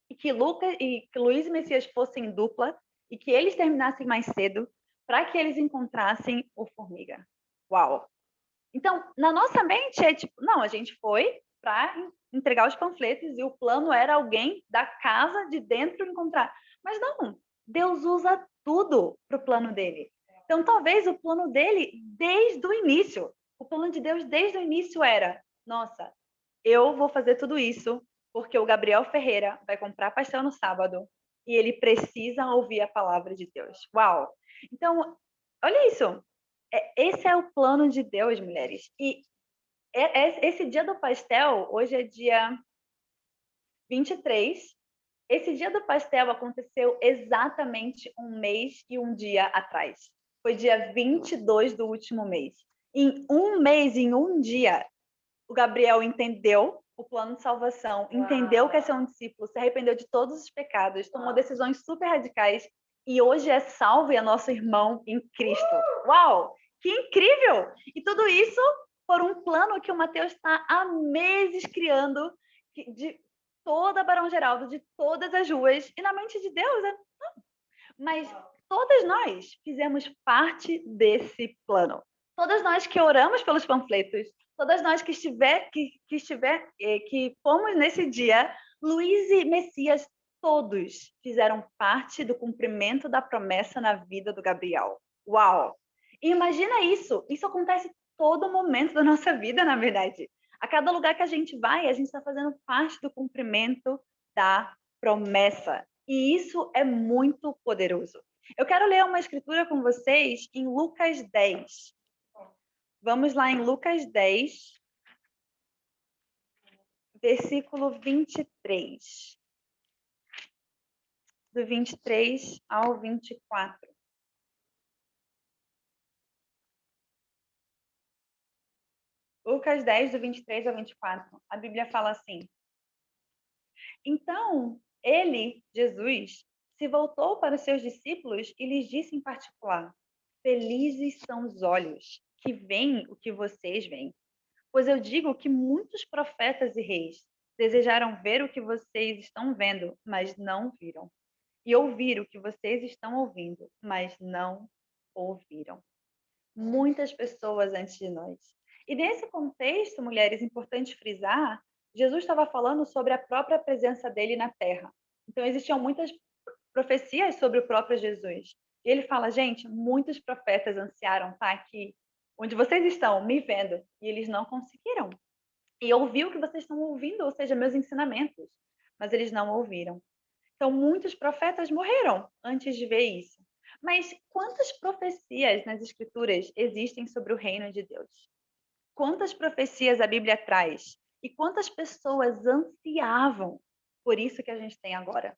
e que Luiz e Messias fossem dupla e que eles terminassem mais cedo para que eles encontrassem o formiga. Uau! Então, na nossa mente é tipo, não, a gente foi para entregar os panfletos e o plano era alguém da casa de dentro encontrar. Mas não, Deus usa tudo para o plano dele. Então, talvez o plano dele, desde o início, o plano de Deus desde o início era, nossa, eu vou fazer tudo isso porque o Gabriel Ferreira vai comprar pastel no sábado e ele precisa ouvir a palavra de Deus. Uau! Então, olha isso. Esse é o plano de Deus, mulheres. E esse dia do pastel, hoje é dia 23. Esse dia do pastel aconteceu exatamente um mês e um dia atrás. Foi dia 22 do último mês. Em um mês, em um dia, o Gabriel entendeu o plano de salvação, entendeu que é ser um discípulo, se arrependeu de todos os pecados, tomou decisões super radicais e hoje é salvo e é nosso irmão em Cristo. Uau! Que incrível! E tudo isso por um plano que o Mateus está há meses criando, de toda Barão Geraldo, de todas as ruas, e na mente de Deus, não. Mas todas nós fizemos parte desse plano. Todas nós que oramos pelos panfletos, todas nós que fomos nesse dia, Luiz e Messias, todos fizeram parte do cumprimento da promessa na vida do Gabriel. Uau! E imagina isso acontece todo momento da nossa vida, na verdade. A cada lugar que a gente vai, a gente está fazendo parte do cumprimento da promessa. E isso é muito poderoso. Eu quero ler uma escritura com vocês em Lucas 10. Vamos lá em Lucas 10, versículo 23. Do 23 ao 24. Lucas 10, do 23 ao 24. A Bíblia fala assim: Então, ele, Jesus, se voltou para os seus discípulos e lhes disse em particular: Felizes são os olhos que veem o que vocês veem. Pois eu digo que muitos profetas e reis desejaram ver o que vocês estão vendo, mas não viram. E ouvir o que vocês estão ouvindo, mas não ouviram. Muitas pessoas antes de nós. E nesse contexto, mulheres, importante frisar, Jesus estava falando sobre a própria presença dele na Terra. Então, existiam muitas profecias sobre o próprio Jesus. E ele fala, gente, muitos profetas ansiaram estar aqui onde vocês estão, me vendo, e eles não conseguiram. E ouvir o que vocês estão ouvindo, ou seja, meus ensinamentos, mas eles não ouviram. Então, muitos profetas morreram antes de ver isso. Mas quantas profecias nas Escrituras existem sobre o reino de Deus? Quantas profecias a Bíblia traz? E quantas pessoas ansiavam por isso que a gente tem agora?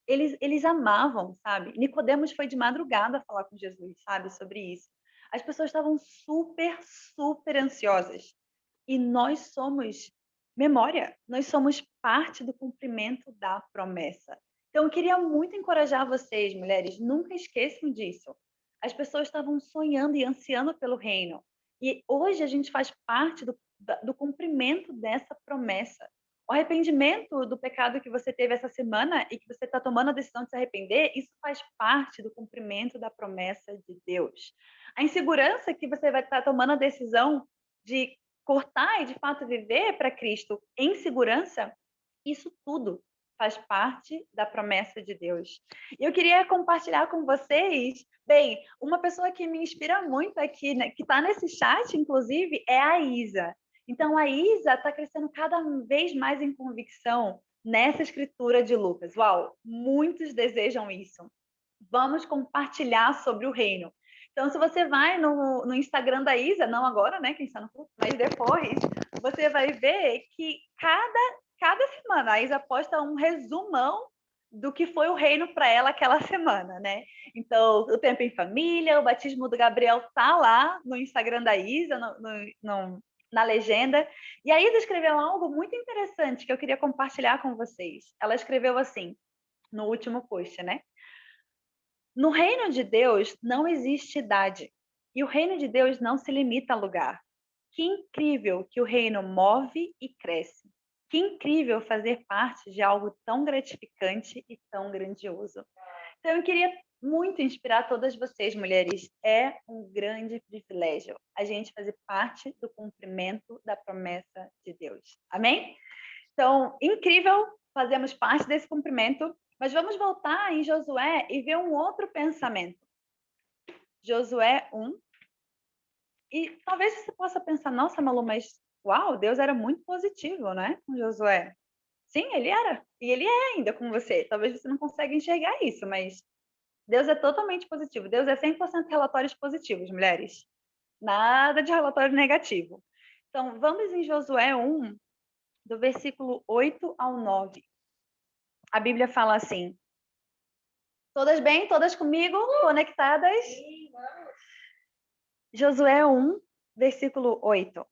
Eles amavam, sabe? Nicodemos foi de madrugada falar com Jesus, sabe, sobre isso. As pessoas estavam super, super ansiosas. E nós somos memória, nós somos parte do cumprimento da promessa. Então, eu queria muito encorajar vocês, mulheres, nunca esqueçam disso. As pessoas estavam sonhando e ansiando pelo reino. E hoje a gente faz parte do cumprimento dessa promessa. O arrependimento do pecado que você teve essa semana e que você está tomando a decisão de se arrepender, isso faz parte do cumprimento da promessa de Deus. A insegurança que você vai estar tomando a decisão de cortar e de fato viver para Cristo em segurança, isso tudo faz parte da promessa de Deus. E eu queria compartilhar com vocês, bem, uma pessoa que me inspira muito aqui, né, que está nesse chat, inclusive, é a Isa. Então, a Isa está crescendo cada vez mais em convicção nessa escritura de Lucas. Uau, muitos desejam isso. Vamos compartilhar sobre o reino. Então, se você vai no Instagram da Isa, não agora, né, quem está no curso, mas depois, você vai ver que cada semana a Isa posta um resumão do que foi o reino para ela aquela semana, né? Então, o tempo em família, o batismo do Gabriel tá lá no Instagram da Isa, na legenda. E a Isa escreveu algo muito interessante que eu queria compartilhar com vocês. Ela escreveu assim, no último post, né? No reino de Deus não existe idade, e o reino de Deus não se limita a lugar. Que incrível que o reino move e cresce. Que incrível fazer parte de algo tão gratificante e tão grandioso. Então, eu queria muito inspirar todas vocês, mulheres. É um grande privilégio a gente fazer parte do cumprimento da promessa de Deus. Amém? Então, incrível, fazemos parte desse cumprimento. Mas vamos voltar em Josué e ver um outro pensamento. Josué 1. E talvez você possa pensar, nossa, Malu, mas uau, Deus era muito positivo, né? Com Josué. Sim, ele era. E ele é ainda com você. Talvez você não consiga enxergar isso, mas Deus é totalmente positivo. Deus é 100% relatórios positivos, mulheres. Nada de relatório negativo. Então, vamos em Josué 1, do versículo 8 ao 9. A Bíblia fala assim: todas bem? Todas comigo? Conectadas? Sim, vamos. Josué 1, versículo 8.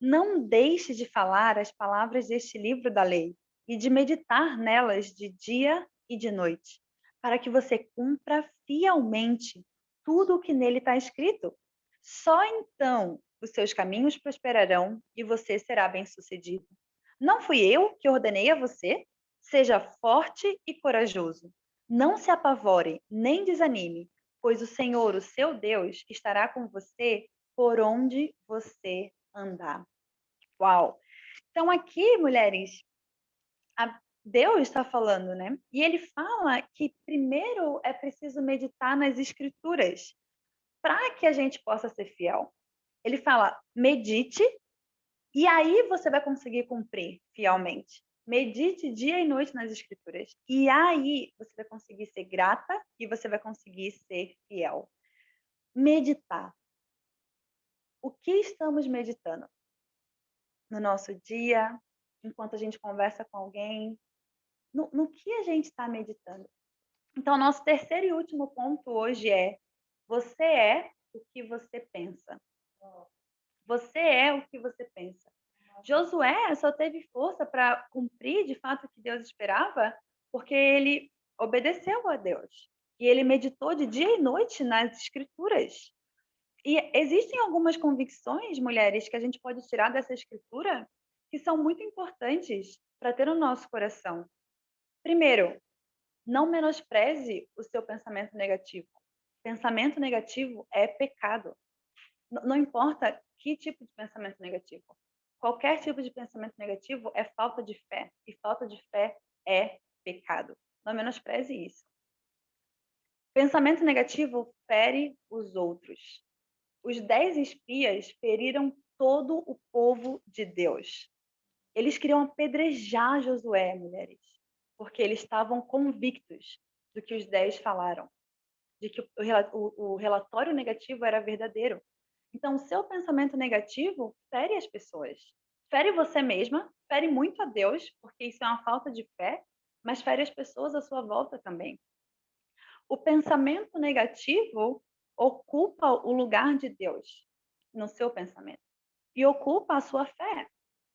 Não deixe de falar as palavras deste livro da lei e de meditar nelas de dia e de noite, para que você cumpra fielmente tudo o que nele está escrito. Só então os seus caminhos prosperarão e você será bem-sucedido. Não fui eu que ordenei a você? Seja forte e corajoso. Não se apavore, nem desanime, pois o Senhor, o seu Deus, estará com você por onde você andar. Uau! Então aqui, mulheres, Deus está falando, né? E ele fala que primeiro é preciso meditar nas escrituras para que a gente possa ser fiel. Ele fala, medite, e aí você vai conseguir cumprir fielmente. Medite dia e noite nas escrituras. E aí você vai conseguir ser grata e você vai conseguir ser fiel. Meditar. O que estamos meditando? No nosso dia, enquanto a gente conversa com alguém, no que a gente está meditando. Então, nosso terceiro e último ponto hoje é: você é o que você pensa. Você é o que você pensa. Josué só teve força para cumprir de fato o que Deus esperava porque ele obedeceu a Deus. E ele meditou de dia e noite nas escrituras. E existem algumas convicções, mulheres, que a gente pode tirar dessa escritura que são muito importantes para ter no nosso coração. Primeiro, não menospreze o seu pensamento negativo. Pensamento negativo é pecado. Não importa que tipo de pensamento negativo. Qualquer tipo de pensamento negativo é falta de fé. E falta de fé é pecado. Não menospreze isso. Pensamento negativo fere os outros. Os 10 espias feriram todo o povo de Deus. Eles queriam apedrejar Josué, mulheres, porque eles estavam convictos do que os 10 falaram, de que o relatório negativo era verdadeiro. Então, o seu pensamento negativo fere as pessoas. Fere você mesma, fere muito a Deus, porque isso é uma falta de fé, mas fere as pessoas à sua volta também. O pensamento negativo ocupa o lugar de Deus no seu pensamento e ocupa a sua fé.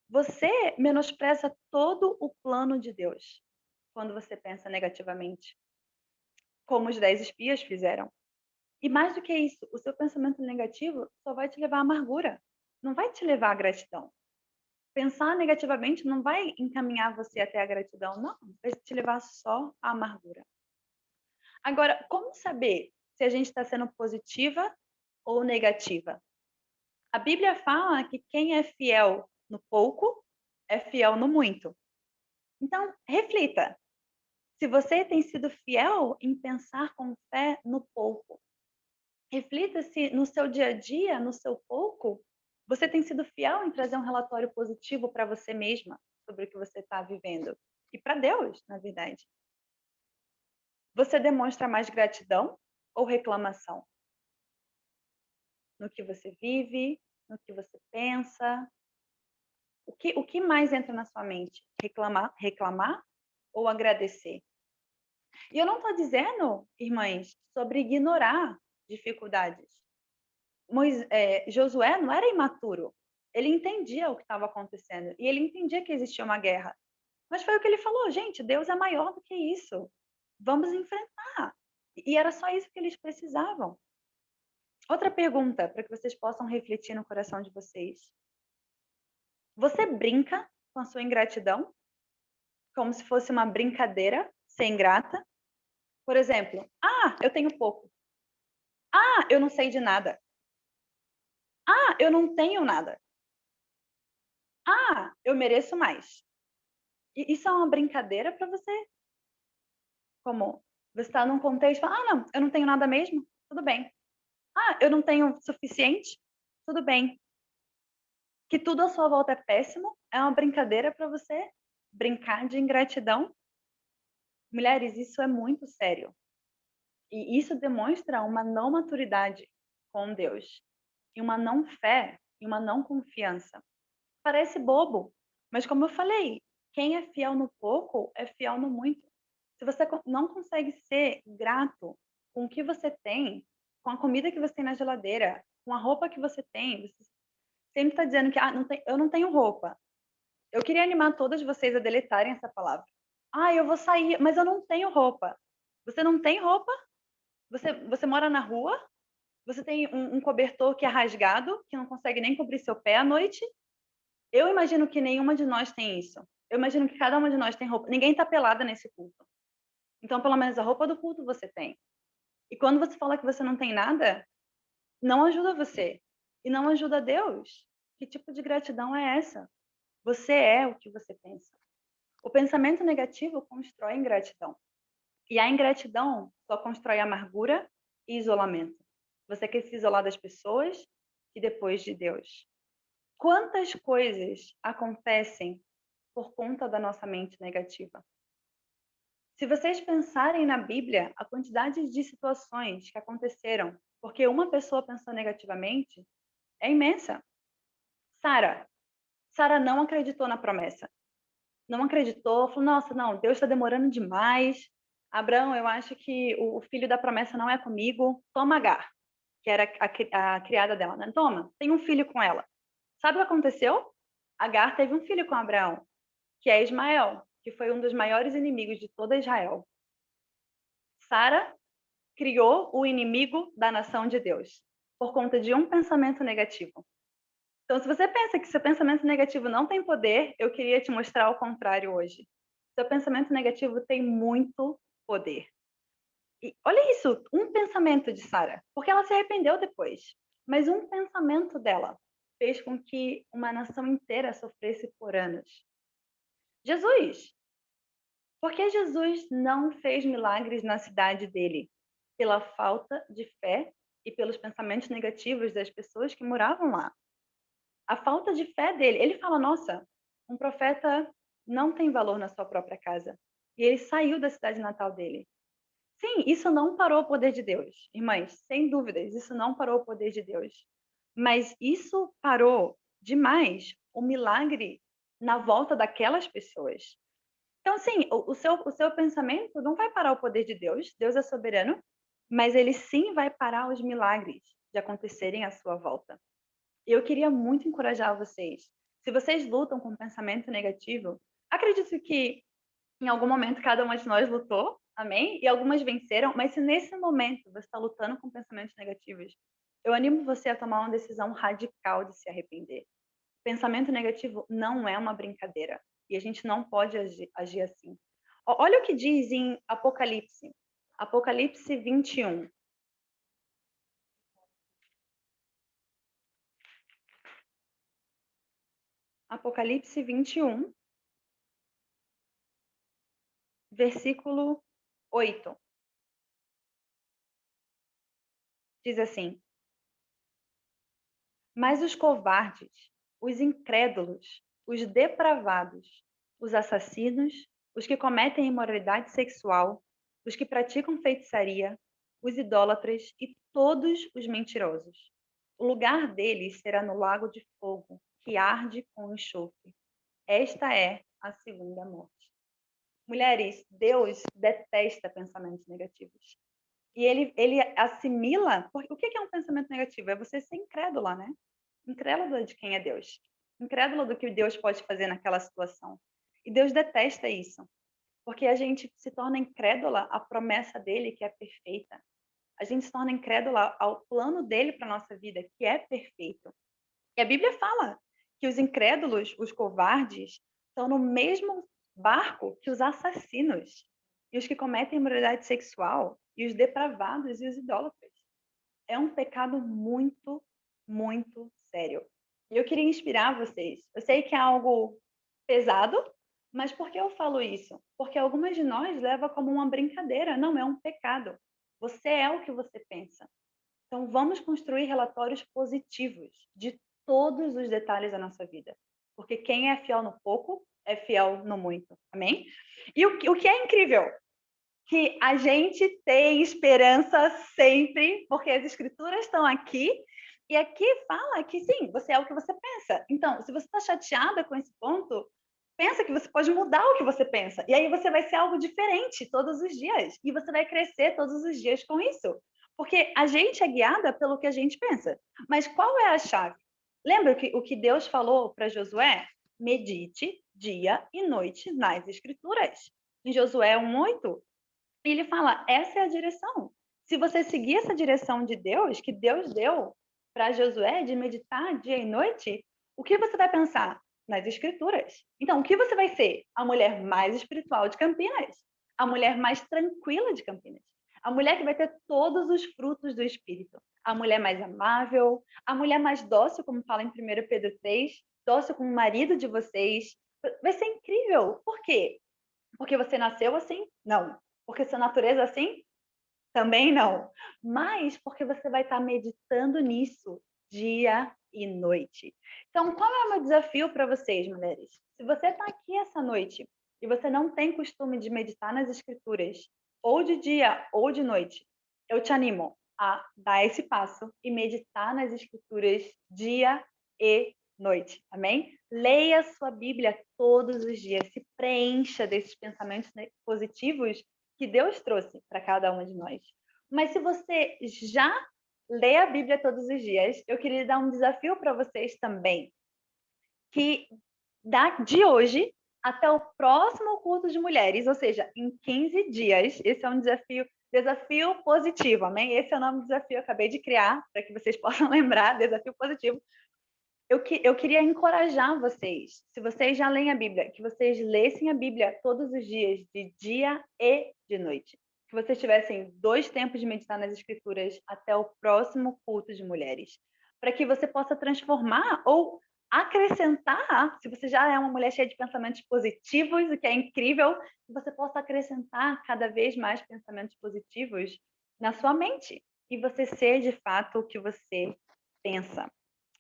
Você menospreza todo o plano de Deus quando você pensa negativamente, como os 10 espias fizeram. E mais do que isso, o seu pensamento negativo só vai te levar à amargura, não vai te levar à gratidão. Pensar negativamente não vai encaminhar você até a gratidão, não, vai te levar só à amargura. Agora, como saber se a gente está sendo positiva ou negativa? A Bíblia fala que quem é fiel no pouco é fiel no muito. Então, reflita. Se você tem sido fiel em pensar com fé no pouco, reflita se no seu dia a dia, no seu pouco, você tem sido fiel em trazer um relatório positivo para você mesma sobre o que você está vivendo. E para Deus, na verdade. Você demonstra mais gratidão ou reclamação? No que você vive, no que você pensa? O que mais entra na sua mente? Reclamar ou agradecer? E eu não estou dizendo, irmãs, sobre ignorar dificuldades. Josué não era imaturo. Ele entendia o que estava acontecendo. E ele entendia que existia uma guerra. Mas foi o que ele falou, gente, Deus é maior do que isso. Vamos enfrentar. E era só isso que eles precisavam. Outra pergunta, para que vocês possam refletir no coração de vocês. Você brinca com a sua ingratidão? Como se fosse uma brincadeira, ser ingrata? Por exemplo, eu tenho pouco. Eu não sei de nada. Eu não tenho nada. Eu mereço mais. E isso é uma brincadeira para você? Como você está num contexto e fala, não, eu não tenho nada mesmo? Tudo bem. Eu não tenho suficiente? Tudo bem. Que tudo à sua volta é péssimo? É uma brincadeira para você brincar de ingratidão? Mulheres, isso é muito sério. E isso demonstra uma não maturidade com Deus. E uma não fé, e uma não confiança. Parece bobo, mas como eu falei, quem é fiel no pouco é fiel no muito. Se você não consegue ser grato com o que você tem, com a comida que você tem na geladeira, com a roupa que você tem, você sempre está dizendo que eu não tenho roupa. Eu queria animar todas vocês a deletarem essa palavra. Eu vou sair, mas eu não tenho roupa. Você não tem roupa? Você mora na rua? Você tem um cobertor que é rasgado, que não consegue nem cobrir seu pé à noite? Eu imagino que nenhuma de nós tem isso. Eu imagino que cada uma de nós tem roupa. Ninguém está pelada nesse culto. Então, pelo menos a roupa do culto você tem. E quando você fala que você não tem nada, não ajuda você. E não ajuda Deus. Que tipo de gratidão é essa? Você é o que você pensa. O pensamento negativo constrói ingratidão. E a ingratidão só constrói amargura e isolamento. Você quer se isolar das pessoas e depois de Deus. Quantas coisas acontecem por conta da nossa mente negativa? Se vocês pensarem na Bíblia, a quantidade de situações que aconteceram porque uma pessoa pensou negativamente é imensa. Sara não acreditou na promessa. Não acreditou, falou, nossa, não, Deus está demorando demais. Abraão, eu acho que o filho da promessa não é comigo. Toma Agar, que era a criada dela, né? Toma, tem um filho com ela. Sabe o que aconteceu? Agar teve um filho com Abraão, que é Ismael, que foi um dos maiores inimigos de toda Israel. Sara criou o inimigo da nação de Deus, por conta de um pensamento negativo. Então, se você pensa que seu pensamento negativo não tem poder, eu queria te mostrar o contrário hoje. Seu pensamento negativo tem muito poder. E olha isso, um pensamento de Sara, porque ela se arrependeu depois, mas um pensamento dela fez com que uma nação inteira sofresse por anos. Jesus. Por que Jesus não fez milagres na cidade dele? pela falta de fé e pelos pensamentos negativos das pessoas que moravam lá. A falta de fé dele. Ele fala: nossa, um profeta não tem valor na sua própria casa. E ele saiu da cidade natal dele. Sim, isso não parou o poder de Deus. Irmãs, sem dúvidas, isso não parou o poder de Deus. Mas isso parou demais o milagre na volta daquelas pessoas. Então, sim, o seu pensamento não vai parar o poder de Deus. Deus é soberano, mas ele sim vai parar os milagres de acontecerem à sua volta. Eu queria muito encorajar vocês. Se vocês lutam com pensamento negativo, acredito que em algum momento cada uma de nós lutou, amém? E algumas venceram, mas se nesse momento você está lutando com pensamentos negativos, eu animo você a tomar uma decisão radical de se arrepender. Pensamento negativo não é uma brincadeira e a gente não pode agir assim. Olha o que diz em Apocalipse. Apocalipse 21. Apocalipse 21, versículo 8. Diz assim: mas os covardes, os incrédulos, os depravados, os assassinos, os que cometem imoralidade sexual, os que praticam feitiçaria, os idólatras e todos os mentirosos. O lugar deles será no lago de fogo, que arde com enxofre. Esta é a segunda morte. Mulheres, Deus detesta pensamentos negativos. E ele assimila... Porque o que é um pensamento negativo? É você ser incrédula, né? Incrédula de quem é Deus. Incrédula do que Deus pode fazer naquela situação. E Deus detesta isso. Porque a gente se torna incrédula à promessa dele, que é perfeita. A gente se torna incrédula ao plano dele para a nossa vida, que é perfeito. E a Bíblia fala que os incrédulos, os covardes, estão no mesmo barco que os assassinos, e os que cometem imoralidade sexual, e os depravados e os idólatras. É um pecado muito, muito sério. E eu queria inspirar vocês. Eu sei que é algo pesado, mas por que eu falo isso? Porque algumas de nós levam como uma brincadeira. Não, é um pecado. Você é o que você pensa. Então, vamos construir relatórios positivos de todos os detalhes da nossa vida. Porque quem é fiel no pouco é fiel no muito. Amém? E o que é incrível? Que a gente tem esperança sempre, porque as escrituras estão aqui, e aqui fala que sim, você é o que você pensa. Então, se você está chateada com esse ponto, pensa que você pode mudar o que você pensa. E aí você vai ser algo diferente todos os dias. E você vai crescer todos os dias com isso. Porque a gente é guiada pelo que a gente pensa. Mas qual é a chave? Lembra o que Deus falou para Josué? Medite dia e noite nas escrituras. Em Josué 1:8, e ele fala, essa é a direção. Se você seguir essa direção de Deus, que Deus deu para Josué, de meditar dia e noite, o que você vai pensar? Nas escrituras. Então, o que você vai ser? A mulher mais espiritual de Campinas. A mulher mais tranquila de Campinas. A mulher que vai ter todos os frutos do Espírito. A mulher mais amável. A mulher mais dócil, como fala em 1 Pedro 3. Dócil com o marido de vocês. Vai ser incrível. Por quê? Porque você nasceu assim? Não. Porque sua natureza é assim? Também não. Mas porque você vai estar meditando nisso dia e noite. Então, qual é o meu desafio para vocês, mulheres? Se você está aqui essa noite e você não tem costume de meditar nas escrituras, ou de dia ou de noite, eu te animo a dar esse passo e meditar nas escrituras dia e noite. Amém? Leia sua Bíblia todos os dias, se preencha desses pensamentos positivos que Deus trouxe para cada uma de nós. Mas se você já lê a Bíblia todos os dias, eu queria dar um desafio para vocês também, que de hoje até o próximo culto de mulheres, ou seja, em 15 dias, esse é um desafio positivo, amém? Esse é o nome do desafio, eu acabei de criar, para que vocês possam lembrar, desafio positivo. Eu queria encorajar vocês, se vocês já leem a Bíblia, que vocês lessem a Bíblia todos os dias, de dia e de noite. Que vocês tivessem 2 tempos de meditar nas Escrituras até o próximo culto de mulheres. Para que você possa transformar ou acrescentar, se você já é uma mulher cheia de pensamentos positivos, o que é incrível, que você possa acrescentar cada vez mais pensamentos positivos na sua mente e você ser de fato o que você pensa.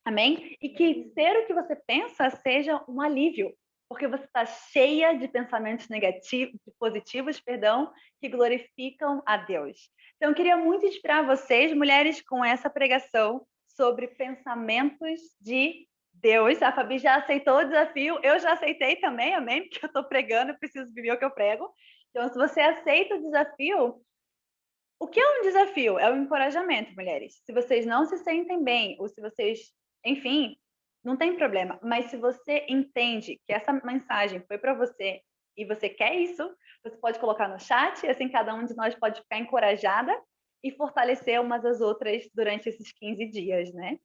Amém? E que ser o que você pensa seja um alívio, porque você está cheia de pensamentos negativos, positivos, perdão, que glorificam a Deus. Então, eu queria muito inspirar vocês, mulheres, com essa pregação sobre pensamentos de Deus. A Fabi já aceitou o desafio, eu já aceitei também, amém? Porque eu estou pregando, eu preciso viver o que eu prego. Então, se você aceita o desafio, o que é um desafio? É um encorajamento, mulheres. Se vocês não se sentem bem, ou se vocês, enfim, não tem problema. Mas se você entende que essa mensagem foi para você e você quer isso, você pode colocar no chat, assim cada um de nós pode ficar encorajada e fortalecer umas às outras durante esses 15 dias, né?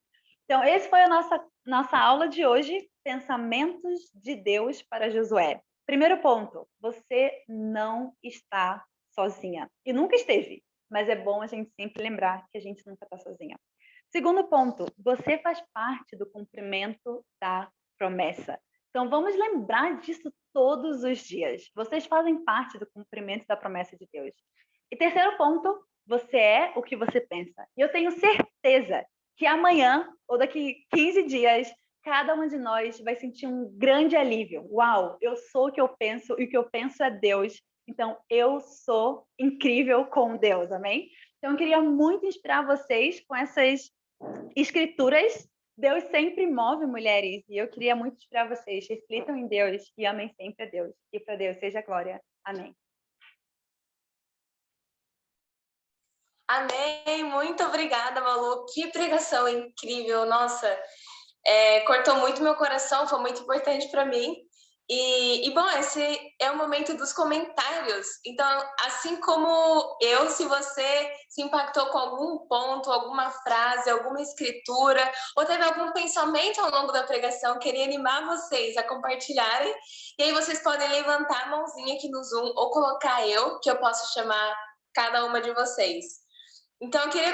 Então, esse foi a nossa aula de hoje, Pensamentos de Deus para Josué. Primeiro ponto, você não está sozinha. E nunca esteve, mas é bom a gente sempre lembrar que a gente nunca está sozinha. Segundo ponto, você faz parte do cumprimento da promessa. Então, vamos lembrar disso todos os dias. Vocês fazem parte do cumprimento da promessa de Deus. E terceiro ponto, você é o que você pensa. E eu tenho certeza que amanhã, ou daqui 15 dias, cada uma de nós vai sentir um grande alívio. Uau, eu sou o que eu penso, e o que eu penso é Deus. Então, eu sou incrível com Deus, amém? Então, eu queria muito inspirar vocês com essas escrituras. Deus sempre move mulheres, e eu queria muito inspirar vocês. Reflitam em Deus e amem sempre a Deus. E para Deus seja a glória. Amém. Amém, muito obrigada, Malu. Que pregação incrível, nossa, cortou muito meu coração, foi muito importante para mim. E, bom, esse é o momento dos comentários. Então, assim como eu, se você se impactou com algum ponto, alguma frase, alguma escritura, ou teve algum pensamento ao longo da pregação, queria animar vocês a compartilharem. E aí vocês podem levantar a mãozinha aqui no Zoom, ou colocar eu, que eu posso chamar cada uma de vocês. Então, eu queria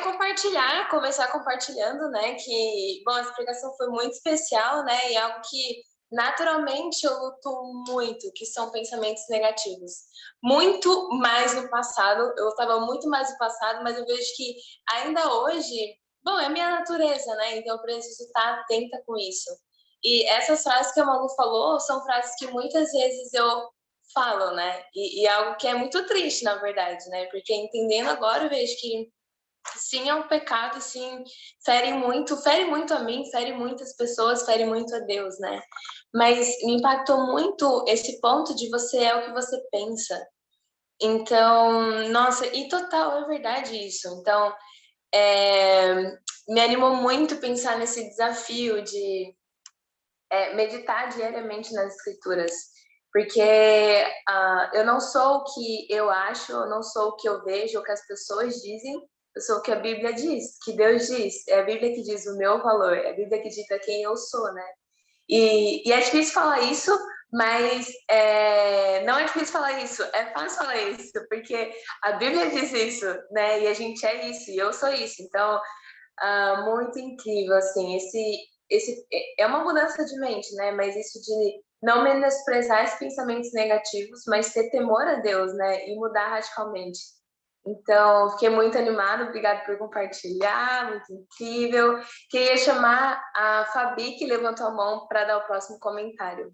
começar compartilhando, né, que, bom, essa pregação foi muito especial, né, e algo que naturalmente eu luto muito, que são pensamentos negativos. Muito mais no passado, eu estava muito mais no passado, mas eu vejo que ainda hoje, bom, é a minha natureza, né, então eu preciso estar atenta com isso. E essas frases que a Malu falou são frases que muitas vezes eu falo, né, e algo que é muito triste, na verdade, né, porque entendendo agora eu vejo que sim, é um pecado, e sim, fere muito a mim, fere muitas pessoas, fere muito a Deus, né? Mas me impactou muito esse ponto de você é o que você pensa. Então, nossa, e total, é verdade isso. Então, me animou muito pensar nesse desafio de meditar diariamente nas escrituras. Porque eu não sou o que eu acho, eu não sou o que eu vejo, o que as pessoas dizem, eu sou o que a Bíblia diz, que Deus diz. É a Bíblia que diz o meu valor, é a Bíblia que dita quem eu sou, né? E é difícil falar isso, mas não é difícil falar isso, é fácil falar isso, porque a Bíblia diz isso, né? E a gente é isso, e eu sou isso. Então, muito incrível, assim, esse é uma mudança de mente, né? Mas isso de não menosprezar esses pensamentos negativos, mas ter temor a Deus, né? E mudar radicalmente. Então, fiquei muito animada, obrigada por compartilhar, muito incrível. Queria chamar a Fabi, que levantou a mão, para dar o próximo comentário.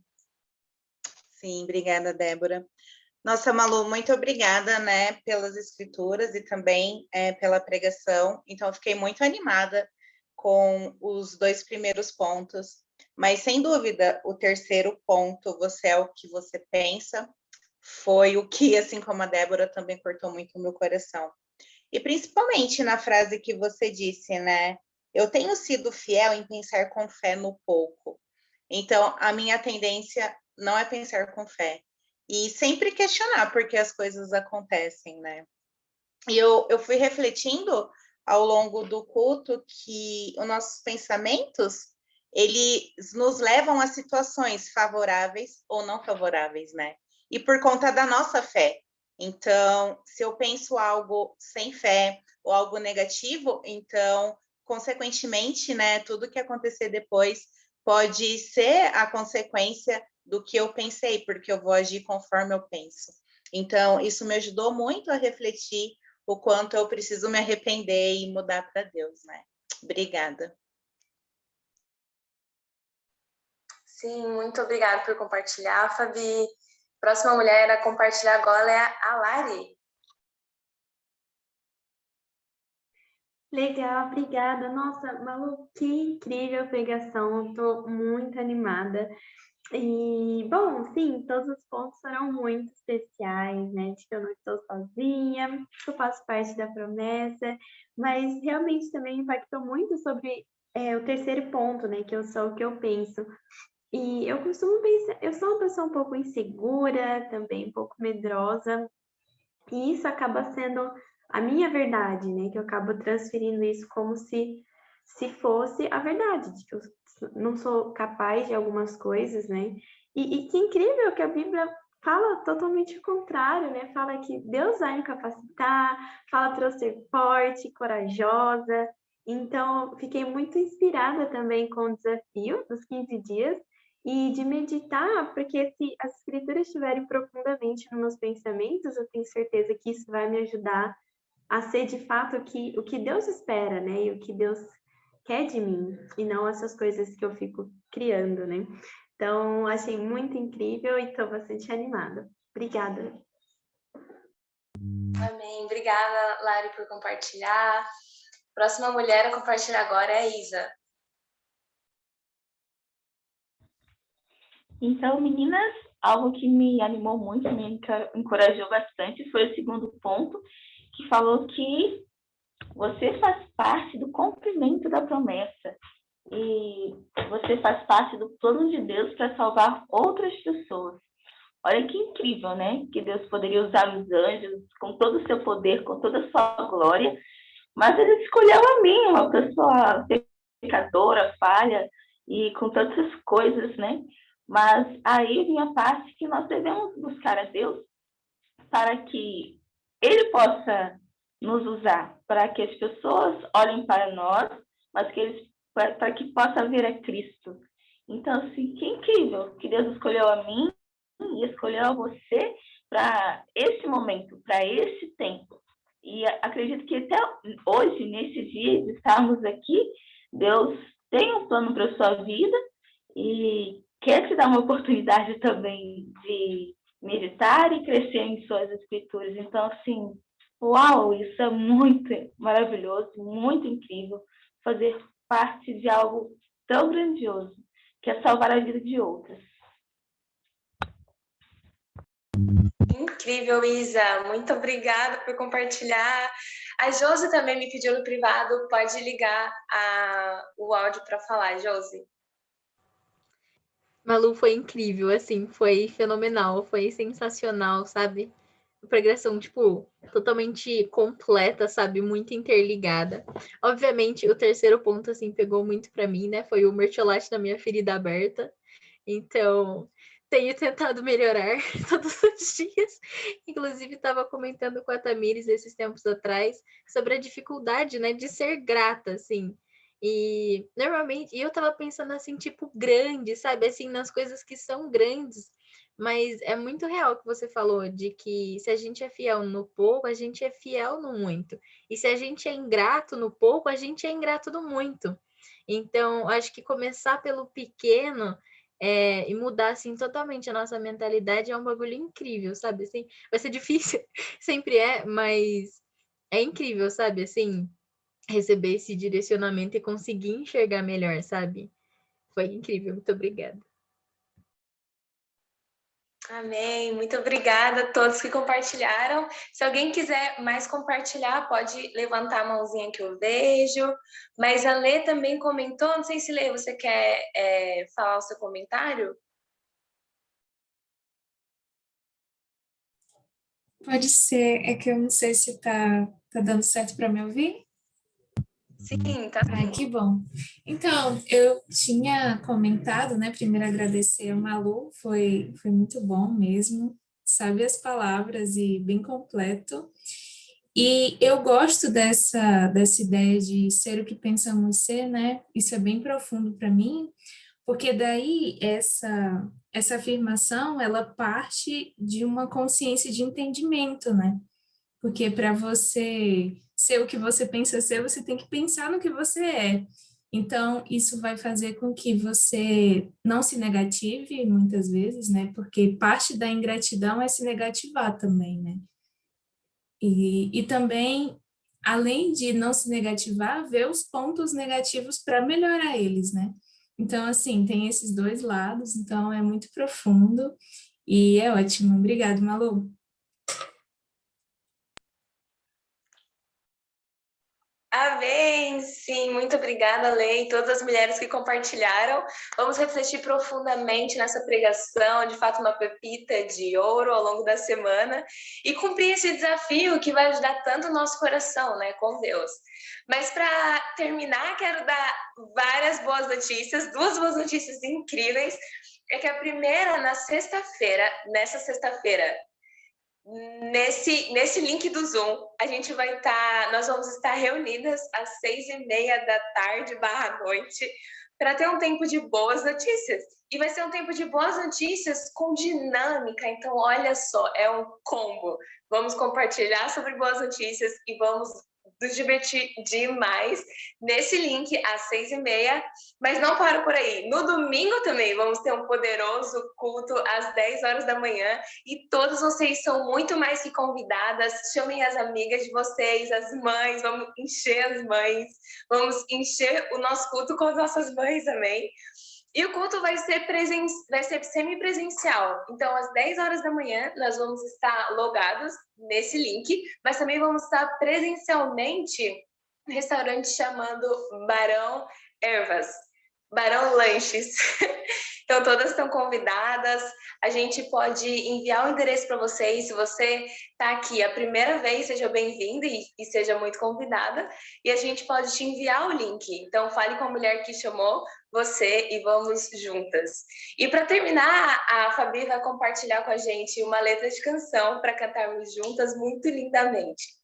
Sim, obrigada, Débora. Nossa, Malu, muito obrigada, né, pelas escrituras e também pela pregação. Então, eu fiquei muito animada com os 2 primeiros pontos, mas sem dúvida, o terceiro ponto, você é o que você pensa, foi o que, assim como a Débora, também cortou muito o meu coração. E principalmente na frase que você disse, né? Eu tenho sido fiel em pensar com fé no pouco. Então, a minha tendência não é pensar com fé. E sempre questionar por que as coisas acontecem, né? E eu fui refletindo ao longo do culto que os nossos pensamentos, eles nos levam a situações favoráveis ou não favoráveis, né? E por conta da nossa fé. Então, se eu penso algo sem fé ou algo negativo, então, consequentemente, né, tudo que acontecer depois pode ser a consequência do que eu pensei, porque eu vou agir conforme eu penso. Então, isso me ajudou muito a refletir o quanto eu preciso me arrepender e mudar para Deus, né? Obrigada. Sim, muito obrigada por compartilhar, Fabi. Próxima mulher a compartilhar agora é a Lari. Legal, obrigada. Nossa, Malu, que incrível pregação. Eu tô muito animada. E, bom, sim, todos os pontos foram muito especiais, né? De que eu não estou sozinha, que eu faço parte da promessa, mas realmente também impactou muito sobre o terceiro ponto, né? Que eu sou o que eu penso. E eu costumo pensar, eu sou uma pessoa um pouco insegura, também um pouco medrosa, e isso acaba sendo a minha verdade, né? Que eu acabo transferindo isso como se fosse a verdade, de que eu não sou capaz de algumas coisas, né? E que incrível que a Bíblia fala totalmente o contrário, né? Fala que Deus vai me capacitar, fala para eu ser forte, corajosa. Então, fiquei muito inspirada também com o desafio dos 15 dias e de meditar, porque se as escrituras estiverem profundamente nos meus pensamentos, eu tenho certeza que isso vai me ajudar a ser de fato o que Deus espera, né? E o que Deus quer de mim, e não essas coisas que eu fico criando, né? Então, achei muito incrível e estou bastante animada. Obrigada. Amém. Obrigada, Lari, por compartilhar. Próxima mulher a compartilhar agora é a Isa. Então, meninas, algo que me animou muito, me encorajou bastante, foi o segundo ponto, que falou que você faz parte do cumprimento da promessa. E você faz parte do plano de Deus para salvar outras pessoas. Olha que incrível, né? Que Deus poderia usar os anjos com todo o seu poder, com toda a sua glória, mas ele escolheu a mim, uma pessoa pecadora, falha, e com tantas coisas, né? Mas aí vem a parte que nós devemos buscar a Deus para que Ele possa nos usar, para que as pessoas olhem para nós, mas que eles, para que possa ver a Cristo. Então, assim, que incrível que Deus escolheu a mim e escolheu a você para esse momento, para esse tempo. E acredito que até hoje, nesses dias de estarmos aqui, Deus tem um plano para a sua vida e quer te dar uma oportunidade também de meditar e crescer em suas escrituras. Então, assim, uau, isso é muito maravilhoso, muito incrível, fazer parte de algo tão grandioso, que é salvar a vida de outras. Incrível, Isa. Muito obrigada por compartilhar. A Josi também me pediu no privado, pode ligar o áudio para falar, Josi. Malu, foi incrível, assim, foi fenomenal, foi sensacional, sabe? Progressão, tipo, totalmente completa, sabe? Muito interligada. Obviamente, o terceiro ponto, assim, pegou muito para mim, né? Foi o mertiolate da minha ferida aberta. Então, tenho tentado melhorar todos os dias. Inclusive, estava comentando com a Tamires esses tempos atrás sobre a dificuldade, né, de ser grata, assim. E normalmente, eu estava pensando assim, tipo, grande, sabe? Assim, nas coisas que são grandes. Mas é muito real o que você falou, de que se a gente é fiel no pouco, a gente é fiel no muito. E se a gente é ingrato no pouco, a gente é ingrato no muito. Então, acho que começar pelo pequeno e mudar assim totalmente a nossa mentalidade é um bagulho incrível, sabe? Assim, vai ser difícil, sempre é, mas é incrível, sabe? Assim, receber esse direcionamento e conseguir enxergar melhor, sabe? Foi incrível, muito obrigada. Amém. Muito obrigada a todos que compartilharam. Se alguém quiser mais compartilhar, pode levantar a mãozinha que eu vejo. Mas a Lê também comentou, não sei se Lê, você quer falar o seu comentário? Pode ser, é que eu não sei se tá dando certo para me ouvir. Sim, tá. Ai, que bom. Então, eu tinha comentado, né? Primeiro agradecer a Malu, foi muito bom mesmo, sabe as palavras e bem completo. E eu gosto dessa ideia de ser o que pensamos ser, né? Isso é bem profundo para mim, porque daí essa afirmação, ela parte de uma consciência de entendimento, né? Porque para você ser o que você pensa ser, você tem que pensar no que você é. Então, isso vai fazer com que você não se negative muitas vezes, né? Porque parte da ingratidão é se negativar também, né? E também, além de não se negativar, ver os pontos negativos para melhorar eles, né? Então, assim, tem esses dois lados, então é muito profundo e é ótimo. Obrigada, Malu. Amém! Sim, muito obrigada, Lei, e todas as mulheres que compartilharam. Vamos refletir profundamente nessa pregação, de fato, uma pepita de ouro ao longo da semana, e cumprir esse desafio que vai ajudar tanto o nosso coração, né, com Deus. Mas para terminar, quero dar várias boas notícias, duas boas notícias incríveis. É que a primeira, nessa sexta-feira, nesse link do Zoom, nós vamos estar reunidas às 6:30 da tarde/noite para ter um tempo de boas notícias. E vai ser um tempo de boas notícias com dinâmica. Então, olha só, é um combo. Vamos compartilhar sobre boas notícias e vamos nos divertir demais nesse link às 6:30. Mas não paro por aí. No domingo também vamos ter um poderoso culto às 10 horas da manhã. E todas vocês são muito mais que convidadas. Chamem as amigas de vocês, as mães. Vamos encher as mães. Vamos encher o nosso culto com as nossas mães, amém? E o culto vai ser semipresencial. Então, às 10 horas da manhã, nós vamos estar logados nesse link, mas também vamos estar presencialmente no restaurante chamando Barão Ervas, Barão Lanches. Então, todas estão convidadas. A gente pode enviar o endereço para vocês. Se você está aqui a primeira vez, seja bem-vinda e seja muito convidada. E a gente pode te enviar o link. Então, fale com a mulher que chamou você e vamos juntas. E para terminar, a Fabi vai compartilhar com a gente uma letra de canção para cantarmos juntas muito lindamente.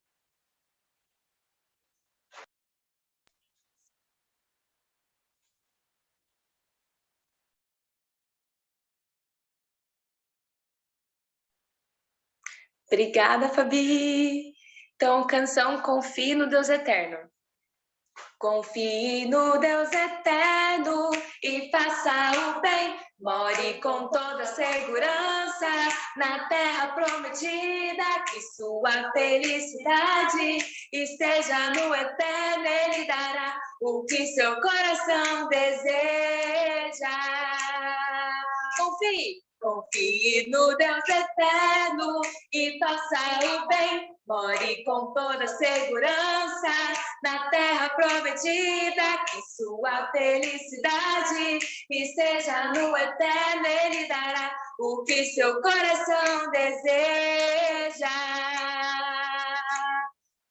Obrigada, Fabi. Então, canção Confie no Deus Eterno. Confie no Deus Eterno e faça o bem. More com toda segurança na terra prometida. Que sua felicidade esteja no Eterno. Ele dará o que seu coração deseja. Confie. Confie no Deus Eterno e faça o bem. More com toda segurança na terra prometida. Que sua felicidade esteja no Eterno. Ele dará o que seu coração deseja.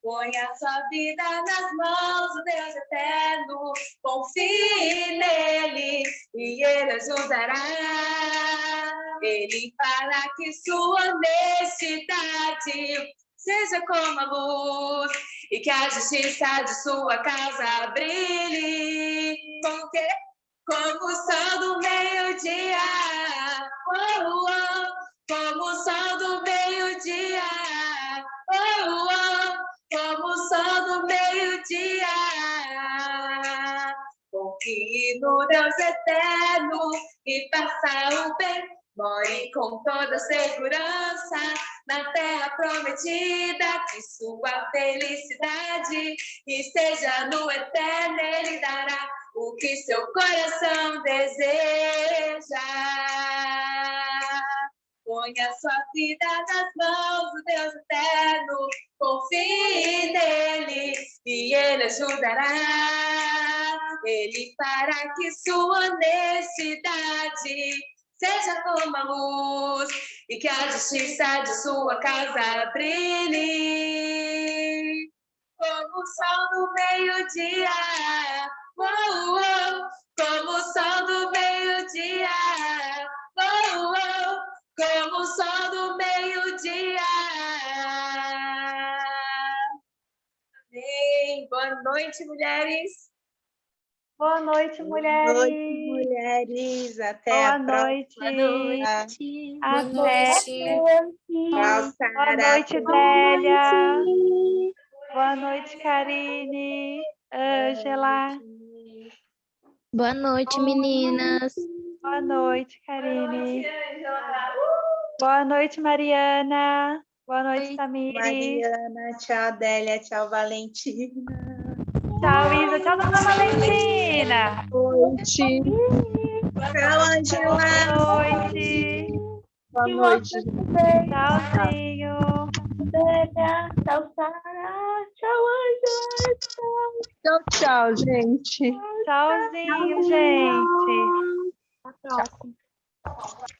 Ponha sua vida nas mãos do Deus Eterno. Confie nele e ele ajudará. Ele fará que sua honestidade seja como a luz e que a justiça de sua casa brilhe. Como que? Como o sol do meio-dia. Oh, oh. Como o sol do meio-dia. Oh, oh. Como o sol do meio-dia. Confie no Deus Eterno e faça o bem. More com toda segurança na terra prometida. Que sua felicidade esteja no Eterno. Ele dará o que seu coração deseja. Ponha sua vida nas mãos do Deus Eterno. Confie nele e ele ajudará. Ele fará que sua honestidade seja como a luz e que a justiça de sua casa brilhe. Como o sol do meio-dia. Oh, oh. Como o sol do meio-dia. Oh, oh. Como o sol do meio-dia. Amém. Boa noite, mulheres. Boa noite, mulheres. Boa noite, mulher. mulheres. Até Boa a próxima. noite. Boa noite. Boa Até. noite. Tchau, Boa Sara. noite, Zélia. Boa noite, Karine. Ângela. Boa noite, meninas. Boa noite, Karine. Boa noite, Mariana. Boa noite, Oi, Tamires. Mariana, tchau, Adélia, tchau, Valentina. Tchau, Isa. Tchau, Dona Valentina. Noite. Tchau, Angela. Boa noite. Boa noite. Tchauzinho. Zélia, tchau, Sara. Tchau, Ângela. Tchau, tchau, gente. Tchauzinho, gente. Até a próxima.